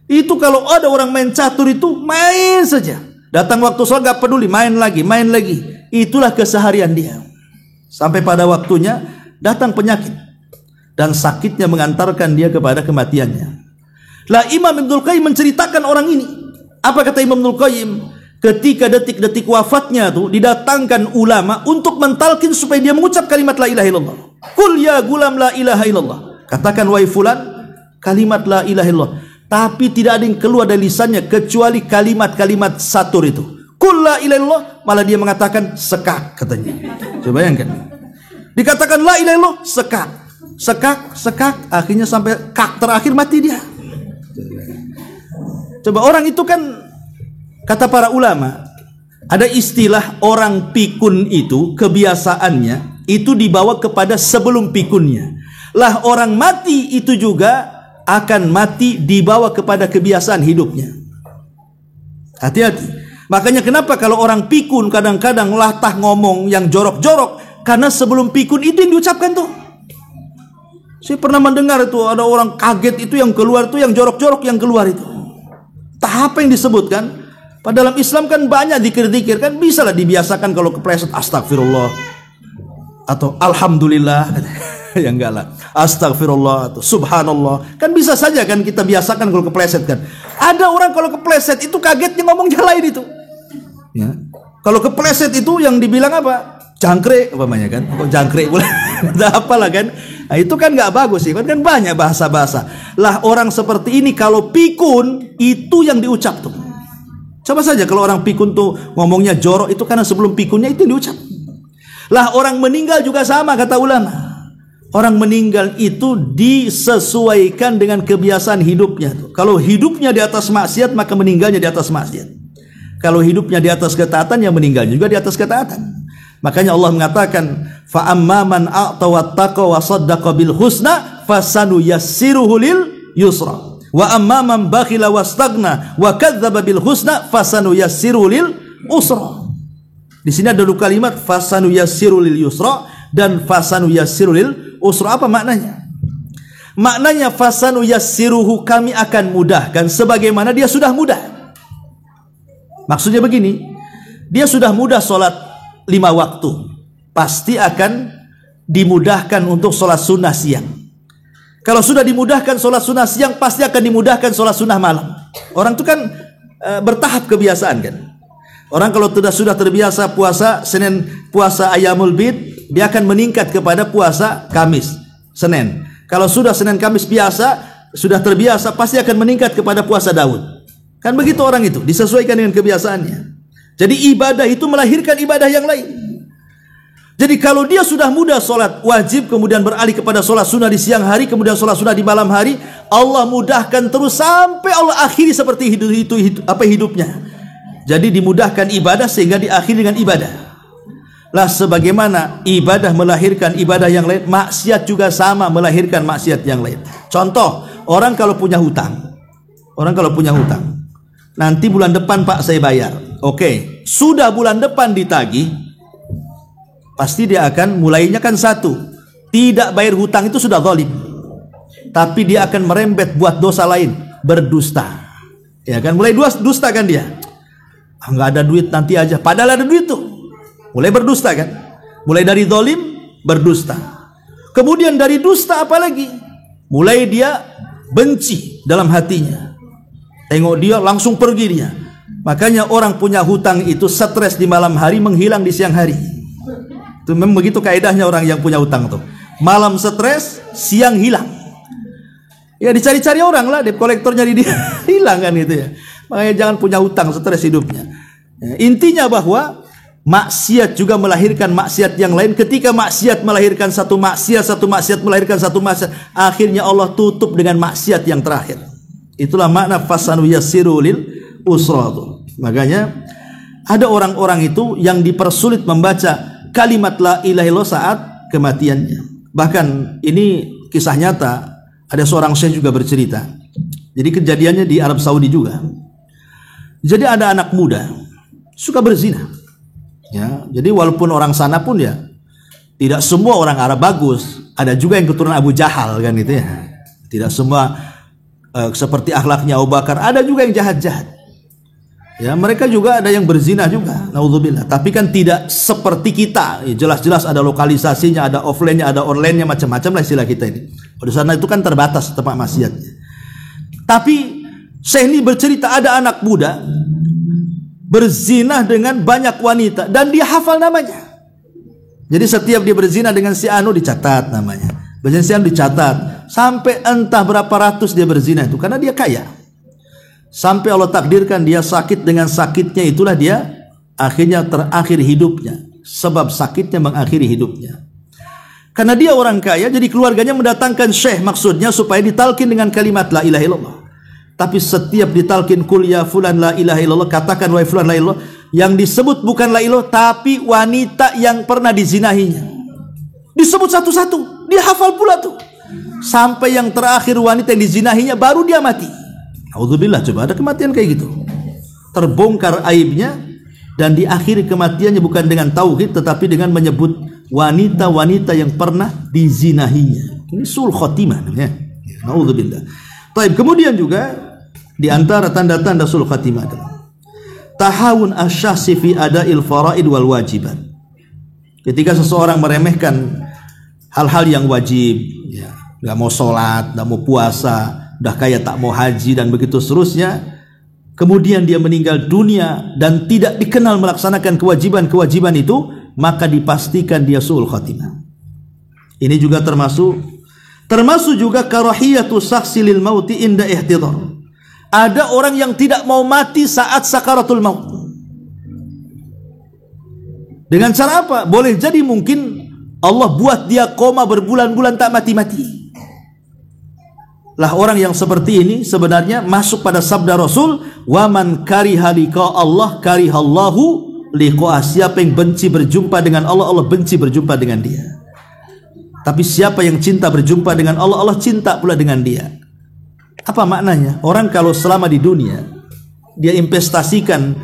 Itu kalau ada orang main catur itu main saja. Datang waktu sholat gak peduli, main lagi. Itulah keseharian dia. Sampai pada waktunya datang penyakit dan sakitnya mengantarkan dia kepada kematiannya. Lah Imam Ibnul Qayyim menceritakan orang ini. Apa kata Imam Ibnul Qayyim? Ketika detik-detik wafatnya tuh didatangkan ulama untuk mentalkin supaya dia mengucap kalimat la ilaha illallah. Qul ya gulam la ilaha illallah. Katakan wahai fulan kalimat la ilaha illallah. Tapi tidak ada yang keluar dari lisannya kecuali kalimat-kalimat satur itu. Qul la ilaha illallah, malah dia mengatakan sekak katanya. Coba bayangkan. Dikatakan la ilaha illallah, sekak, akhirnya sampai kak terakhir mati dia. Coba orang itu kan, kata para ulama, ada istilah orang pikun itu kebiasaannya itu dibawa kepada sebelum pikunnya. Lah orang mati itu juga akan mati dibawa kepada kebiasaan hidupnya. Hati-hati. Makanya kenapa kalau orang pikun kadang-kadang latah ngomong yang jorok-jorok, karena sebelum pikun itu yang diucapkan tuh. Saya pernah mendengar itu ada orang kaget itu yang keluar itu yang jorok-jorok yang keluar itu. Tahap yang disebutkan. Padahal dalam Islam kan banyak zikir-zikir kan bisa lah dibiasakan kalau kepleset astagfirullah atau alhamdulillah. Ya enggak lah. Astagfirullah atau subhanallah. Kan bisa saja kan kita biasakan kalau kepleset kan. Ada orang kalau kepleset itu kagetnya ngomongnya lain itu. Ya. Kalau kepleset itu yang dibilang apa? Jangkrik umpamanya kan. Kok jangkrik boleh. Apalah kan. Nah, itu kan nggak bagus sih, kan banyak bahasa-bahasa. Lah orang seperti ini kalau pikun itu yang diucap tuh. Coba saja kalau orang pikun tuh ngomongnya jorok itu karena sebelum pikunnya itu diucap. Lah orang meninggal juga sama kata ulama. Orang meninggal itu disesuaikan dengan kebiasaan hidupnya tuh. Kalau hidupnya di atas maksiat maka meninggalnya di atas maksiat. Kalau hidupnya di atas ketaatan ya meninggalnya juga di atas ketaatan. Makanya Allah mengatakan fa amman a'ta wattaqa wa saddaqa bil husna fasanuyassiruhu lil yusra wa amman bakhila wastaghna wa kadzdzaba bil husna fasanuyassiruhu lil usra. Di sini ada dua kalimat fasanuyassiru lil yusra dan fasanuyassiru lil usra. Apa maknanya? Maknanya fasanuyassiruhu kami akan mudahkan sebagaimana dia sudah mudah. Maksudnya begini, dia sudah mudah sholat 5 waktu, pasti akan dimudahkan untuk sholat sunnah siang. Kalau sudah dimudahkan sholat sunnah siang, pasti akan dimudahkan sholat sunnah malam. Orang itu kan bertahap kebiasaan kan. Orang kalau sudah terbiasa puasa Senin, puasa Ayyamul Bid, dia akan meningkat kepada puasa Kamis, Senin. Kalau sudah Senin Kamis biasa, sudah terbiasa, pasti akan meningkat kepada puasa Daud. Kan begitu orang itu, disesuaikan dengan kebiasaannya. Jadi ibadah itu melahirkan ibadah yang lain. Jadi kalau dia sudah mudah sholat wajib, kemudian beralih kepada sholat sunnah di siang hari, kemudian sholat sunnah di malam hari, Allah mudahkan terus sampai Allah akhiri seperti hidupnya. Jadi dimudahkan ibadah sehingga diakhiri dengan ibadah. Lah sebagaimana ibadah melahirkan ibadah yang lain, maksiat juga sama melahirkan maksiat yang lain. Contoh, orang kalau punya hutang. Nanti bulan depan Pak saya bayar. Oke, sudah bulan depan ditagih, pasti dia akan mulainya kan satu, tidak bayar hutang itu sudah zalim. Tapi dia akan merembet buat dosa lain, berdusta. Ya kan, mulai dusta kan dia. Nggak ada duit nanti aja, padahal ada duit tuh. Mulai berdusta kan. Mulai dari zalim, berdusta. Kemudian dari dusta apa lagi? Mulai dia benci dalam hatinya. Tengok dia langsung pergi dia. Makanya orang punya hutang itu stres di malam hari, menghilang di siang hari. Itu memang begitu kaidahnya orang yang punya hutang tuh. Malam stres, siang hilang. Ya dicari-cari orang lah, debt collector nyari dia hilang kan gitu ya. Makanya jangan punya hutang, stres hidupnya. Ya, intinya bahwa maksiat juga melahirkan maksiat yang lain. Ketika maksiat melahirkan satu maksiat melahirkan satu maksiat, akhirnya Allah tutup dengan maksiat yang terakhir. Itulah makna fasanu yassiru lil usra. Makanya ada orang-orang itu yang dipersulit membaca kalimat la ilaha illallah saat kematiannya. Bahkan ini kisah nyata. Ada seorang syekh juga bercerita. Jadi kejadiannya di Arab Saudi juga. Jadi ada anak muda suka berzina. Ya, jadi walaupun orang sana pun ya tidak semua orang Arab bagus. Ada juga yang keturunan Abu Jahal kan gitu ya. Tidak semua seperti akhlaknya Abu Bakar. Ada juga yang jahat-jahat. Ya, mereka juga ada yang berzina juga. Naudzubillah. Tapi kan tidak seperti kita. Jelas-jelas ada lokalisasinya, ada offline-nya, ada online-nya, macam-macam lah istilah kita ini. Di sana itu kan terbatas tempat maksiatnya. Tapi Syekh ini bercerita ada anak muda berzina dengan banyak wanita dan dia hafal namanya. Jadi setiap dia berzina dengan si anu dicatat namanya. Berzina si anu dicatat. Sampai entah berapa ratus dia berzina itu karena dia kaya. Sampai Allah takdirkan dia sakit, dengan sakitnya itulah dia akhirnya terakhir hidupnya. Sebab sakitnya mengakhiri hidupnya. Karena dia orang kaya, jadi keluarganya mendatangkan syekh, maksudnya supaya ditalkin dengan kalimat la ilaha illallah. Tapi setiap ditalkin kul ya fulan la ilaha illallah, katakan wahai fulan la ilallah, yang disebut bukan la ilallah tapi wanita yang pernah dizinahinya. Disebut satu-satu, dia hafal pula tuh. Sampai yang terakhir wanita yang dizinahinya baru dia mati. Auzubillah, coba ada kematian kayak gitu. Terbongkar aibnya dan diakhiri kematiannya bukan dengan tauhid tetapi dengan menyebut wanita-wanita yang pernah dizinahinya. Ini sul khotimah namanya. Nauzubillah. Baik, kemudian juga di antara tanda-tanda sul khotimah adalah tahawun asy-syakhsi fi ada'il faraid wal wajibat. Ketika seseorang meremehkan hal-hal yang wajib, ya, enggak mau sholat, enggak mau puasa, udah kayak tak mau haji dan begitu seterusnya, kemudian dia meninggal dunia dan tidak dikenal melaksanakan kewajiban-kewajiban itu, maka dipastikan dia su'ul khatimah. Ini juga termasuk juga karahiyatu saksi lil mauti inda ihtidar. Ada orang yang tidak mau mati saat sakaratul maut. Dengan cara apa? Boleh jadi mungkin Allah buat dia koma berbulan-bulan tak mati-mati. Lah orang yang seperti ini sebenarnya masuk pada sabda Rasul, wa man kariha liqa Allah karihallahu liqa'ah. Siapa yang benci berjumpa dengan Allah, Allah benci berjumpa dengan dia. Tapi siapa yang cinta berjumpa dengan Allah, Allah cinta pula dengan dia. Apa maknanya? Orang kalau selama di dunia dia investasikan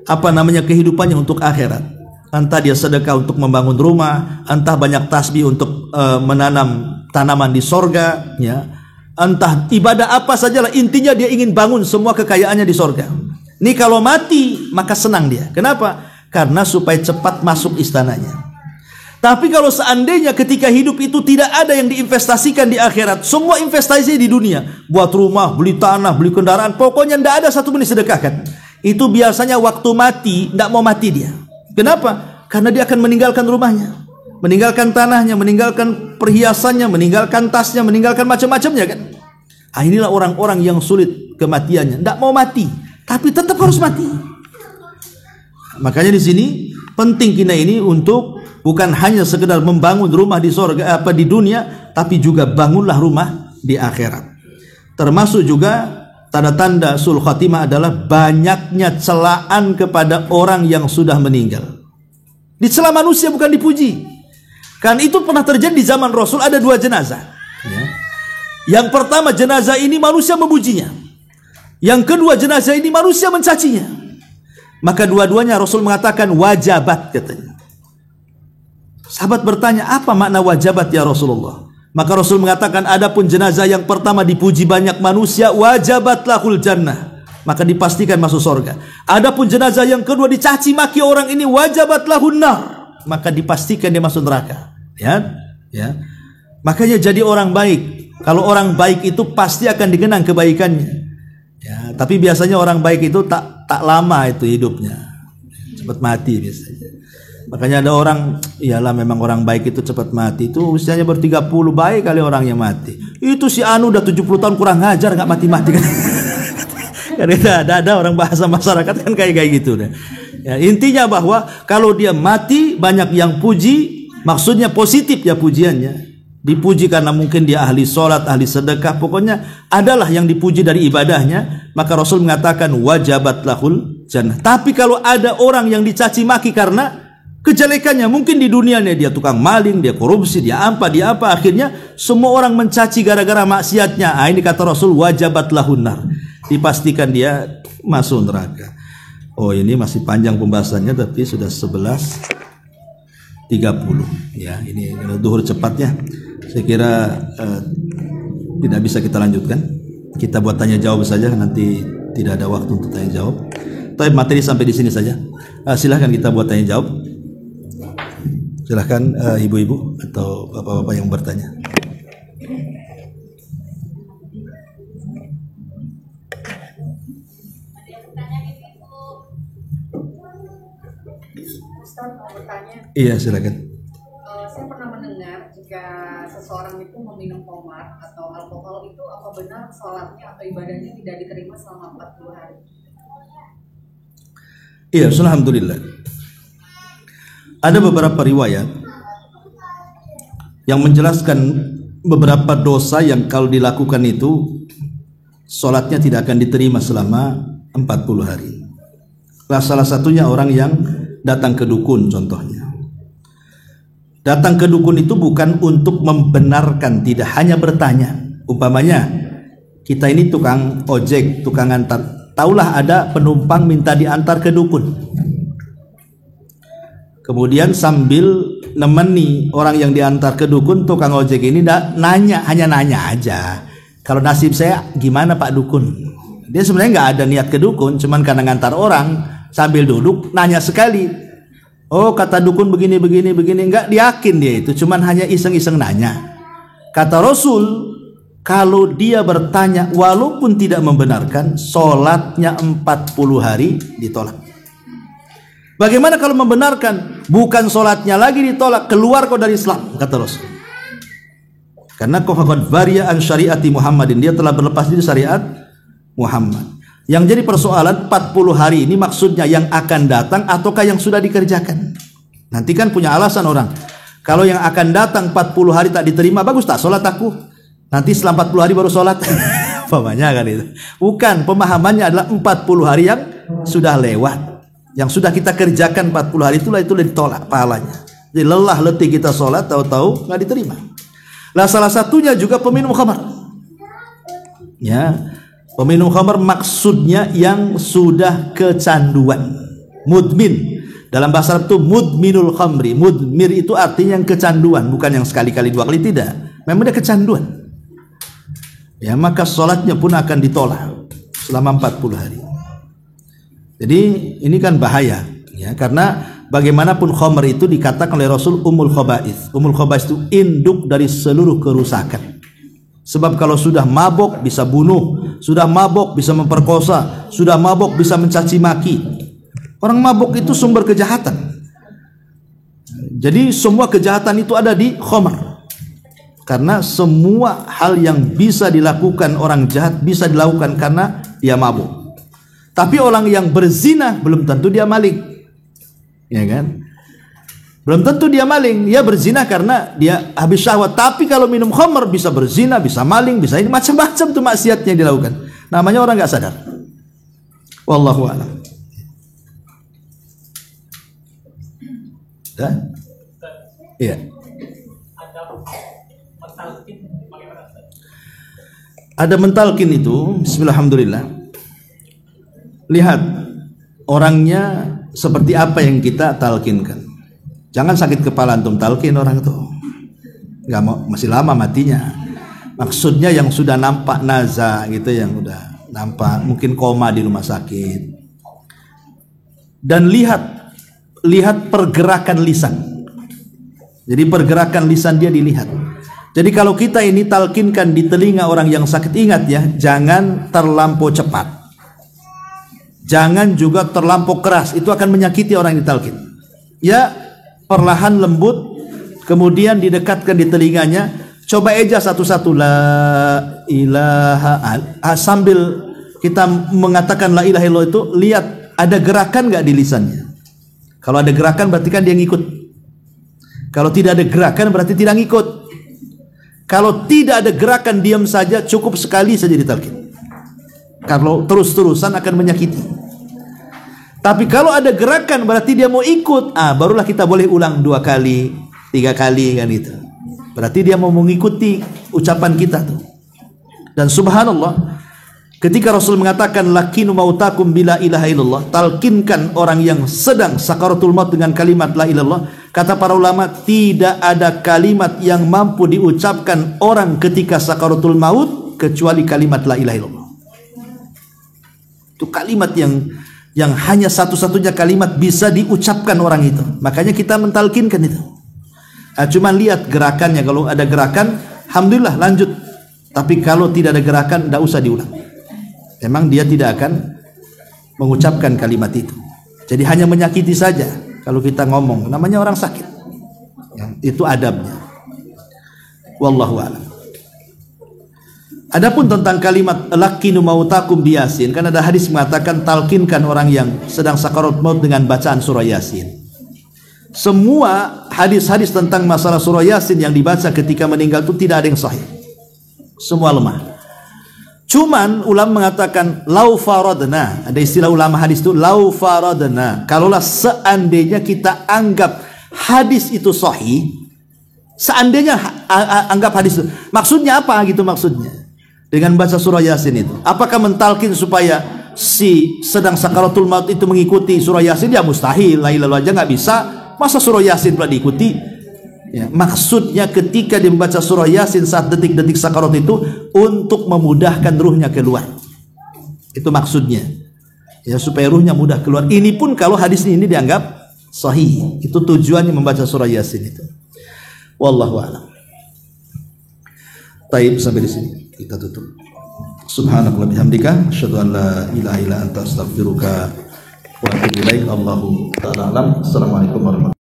kehidupannya untuk akhirat. Entah dia sedekah untuk membangun rumah, entah banyak tasbih untuk menanam tanaman di sorga, ya. Entah ibadah apa sajalah, intinya dia ingin bangun semua kekayaannya di sorga. Ini kalau mati maka senang dia. Kenapa? Karena supaya cepat masuk istananya. Tapi kalau seandainya ketika hidup itu tidak ada yang diinvestasikan di akhirat, semua investasi di dunia, buat rumah, beli tanah, beli kendaraan, pokoknya tidak ada satu pun disedekahkan. Itu biasanya waktu mati tidak mau mati dia. Kenapa? Karena dia akan meninggalkan rumahnya, meninggalkan tanahnya, meninggalkan perhiasannya, meninggalkan tasnya, meninggalkan macam-macamnya kan. Inilah orang-orang yang sulit kematiannya, tidak mau mati, tapi tetap harus mati. Makanya di sini penting kita ini untuk bukan hanya sekedar membangun rumah di surga di dunia, tapi juga bangunlah rumah di akhirat. Termasuk juga tanda-tanda sul khatimah adalah banyaknya celaan kepada orang yang sudah meninggal. Dicela manusia bukan dipuji. Kan itu pernah terjadi di zaman Rasul, ada dua jenazah. Ya. Yang pertama jenazah ini manusia memujinya. Yang kedua jenazah ini manusia mencacinya. Maka dua-duanya Rasul mengatakan wajabat katanya. Sahabat bertanya, apa makna wajabat ya Rasulullah? Maka Rasul mengatakan, adapun jenazah yang pertama dipuji banyak manusia, wajabat lahul jannah, maka dipastikan masuk surga. Adapun jenazah yang kedua dicaci maki orang ini, wajabat lahun nar, maka dipastikan dia masuk neraka. Ya, ya. Makanya jadi orang baik. Kalau orang baik itu pasti akan dikenang kebaikannya. Ya, tapi biasanya orang baik itu tak tak lama itu hidupnya, cepat mati biasanya. Makanya ada orang, iyalah memang orang baik itu cepat mati, itu usianya baru 30 baik kali orang yang mati. Itu si Anu udah 70 tahun kurang ngajar nggak mati-mati kan. Karena ada orang bahasa masyarakat kan kayak gitu deh. Ya, intinya bahwa kalau dia mati banyak yang puji, maksudnya positif ya pujiannya. Dipuji karena mungkin dia ahli sholat, ahli sedekah, pokoknya adalah yang dipuji dari ibadahnya, maka Rasul mengatakan wajabat lahul jannah. Tapi kalau ada orang yang dicaci maki karena kejelekannya, mungkin di dunianya dia tukang maling, dia korupsi, dia apa, akhirnya semua orang mencaci gara-gara maksiatnya. Ini kata Rasul wajabat lahun nar, dipastikan dia masuk neraka. Oh, ini masih panjang pembahasannya tapi sudah 11.30 ya, ini duhur cepatnya. Saya kira tidak bisa kita lanjutkan. Kita buat tanya jawab saja, nanti tidak ada waktu untuk tanya jawab. Tapi materi sampai di sini saja. Silahkan kita buat tanya jawab. Silahkan ibu-ibu atau bapak-bapak yang bertanya. Ustaz mau bertanya. Iya, silakan. Saya pernah mendengar jika seseorang itu meminum khamar atau alkohol itu apa benar sholatnya atau ibadahnya tidak diterima selama 40 hari? Iya, alhamdulillah. Ada beberapa riwayat yang menjelaskan beberapa dosa yang kalau dilakukan itu sholatnya tidak akan diterima selama 40 hari. Salah satunya orang yang datang ke dukun contohnya. Datang ke dukun itu bukan untuk membenarkan, tidak, hanya bertanya. Umpamanya kita ini tukang ojek, tukang antar, taulah ada penumpang minta diantar ke dukun. Kemudian sambil nemeni orang yang diantar ke dukun, tukang ojek ini hanya nanya aja, kalau nasib saya gimana Pak Dukun. Dia sebenarnya nggak ada niat ke dukun, cuman karena ngantar orang sambil duduk nanya sekali. Oh, kata dukun begini, enggak yakin dia itu, cuman hanya iseng-iseng nanya. Kata Rasul, kalau dia bertanya walaupun tidak membenarkan, sholatnya 40 hari ditolak. Bagaimana kalau membenarkan? Bukan sholatnya lagi ditolak, keluar kau dari Islam, kata Rasul. Karena kau faqad bariya an syariati Muhammadin, dia telah berlepas dari syariat Muhammad. Yang jadi persoalan 40 hari ini maksudnya yang akan datang ataukah yang sudah dikerjakan? Nanti kan punya alasan orang. Kalau yang akan datang 40 hari tak diterima, bagus tak sholat aku? Nanti setelah 40 hari baru sholat. Pemahamannya kan itu. Bukan, pemahamannya adalah 40 hari yang sudah lewat. Yang sudah kita kerjakan 40 hari itulah ditolak pahalanya. Jadi lelah letih kita sholat, tahu-tahu nggak diterima. Lah salah satunya juga peminum khamar. Ya. Peminum khamar maksudnya yang sudah kecanduan, mudmin. Dalam bahasa Arab itu mudminul khamri. Mudmir itu artinya yang kecanduan, bukan yang sekali-kali dua kali, tidak. Memang dia kecanduan. Ya, maka sholatnya pun akan ditolak selama 40 hari. Jadi ini kan bahaya, ya, karena bagaimanapun khamr itu dikatakan oleh Rasul umul khaba'ith. Umul khaba'ith itu induk dari seluruh kerusakan. Sebab kalau sudah mabok bisa bunuh, sudah mabok bisa memperkosa, sudah mabok bisa mencaci maki. Orang mabok itu sumber kejahatan. Jadi semua kejahatan itu ada di khamr. Karena semua hal yang bisa dilakukan orang jahat bisa dilakukan karena dia mabuk. Tapi orang yang berzina belum tentu dia maling. Ya kan? Belum tentu dia maling, dia berzina karena dia habis syahwat. Tapi kalau minum khamr bisa berzina, bisa maling, bisa ini macam-macam tuh maksiatnya dilakukan. Namanya orang nggak sadar. Wallahu a'lam. Dah? Iya. Ada mentalkin itu, bismillahirrahmanirrahim. Lihat orangnya seperti apa yang kita talkinkan. Jangan sakit kepala antum talkin orang itu, nggak mau, masih lama matinya. Maksudnya yang sudah nampak naza gitu, yang udah nampak mungkin koma di rumah sakit. Dan lihat pergerakan lisan. Jadi pergerakan lisan dia dilihat. Jadi kalau kita ini talkinkan di telinga orang yang sakit, ingat ya, jangan terlampau cepat. Jangan juga terlampau keras, itu akan menyakiti orang yang ditalkin. Ya, perlahan lembut, kemudian didekatkan di telinganya. Coba eja satu-satu, la ilaha, sambil kita mengatakan la ilaha illallah itu, lihat ada gerakan nggak di lisannya. Kalau ada gerakan berarti kan dia ngikut. Kalau tidak ada gerakan berarti tidak ngikut. Kalau tidak ada gerakan, diam saja, cukup sekali saja ditalkin. Kalau terus-terusan akan menyakiti. Tapi kalau ada gerakan berarti dia mau ikut. Barulah kita boleh ulang 2 kali, 3 kali kan itu. Berarti dia mau mengikuti ucapan kita tuh. Dan subhanallah, ketika Rasul mengatakan lakinu mautakum bila ilaha illallah, talkinkan orang yang sedang sakaratul maut dengan kalimat la ilallah. Kata para ulama, tidak ada kalimat yang mampu diucapkan orang ketika sakaratul maut kecuali kalimat la ilaha illallah. Itu kalimat yang hanya satu-satunya kalimat bisa diucapkan orang itu. Makanya kita mentalkinkan itu. Cuman lihat gerakannya. Kalau ada gerakan, alhamdulillah lanjut. Tapi kalau tidak ada gerakan, tidak usah diulang. Memang dia tidak akan mengucapkan kalimat itu. Jadi hanya menyakiti saja kalau kita ngomong. Namanya orang sakit. Itu adabnya. Wallahu a'lam. Adapun tentang kalimat lakinu mautakum bi Yasin, kan ada hadis mengatakan talkinkan orang yang sedang sakarat maut dengan bacaan surah Yasin. Semua hadis-hadis tentang masalah surah Yasin yang dibaca ketika meninggal itu tidak ada yang sahih. Semua lemah. Cuman ulama mengatakan lau faradna, ada istilah ulama hadis itu lau faradna. Kalaulah seandainya kita anggap hadis itu sahih, seandainya anggap hadis itu, maksudnya apa gitu maksudnya? Dengan baca surah Yasin itu, apakah mentalkin supaya si sedang sakaratul maut itu mengikuti surah Yasin? Ya mustahil, la ilaha illallah aja nggak bisa, masa surah Yasin pula diikuti? Ya, maksudnya ketika dia membaca surah Yasin saat detik-detik sakarat itu untuk memudahkan ruhnya keluar. Itu maksudnya. Ya, supaya ruhnya mudah keluar. Ini pun kalau hadis ini dianggap sahih. Itu tujuannya membaca surah Yasin itu. Wallahu a'lam. Taib, sampai di sini kita tutup. Subhanakallah bihamdika asyhadu an la ilaha illa anta astaghfiruka wa atubu ilaik. Allahu ta'ala alam. Assalamualaikum warahmatullahi wabarakatuh.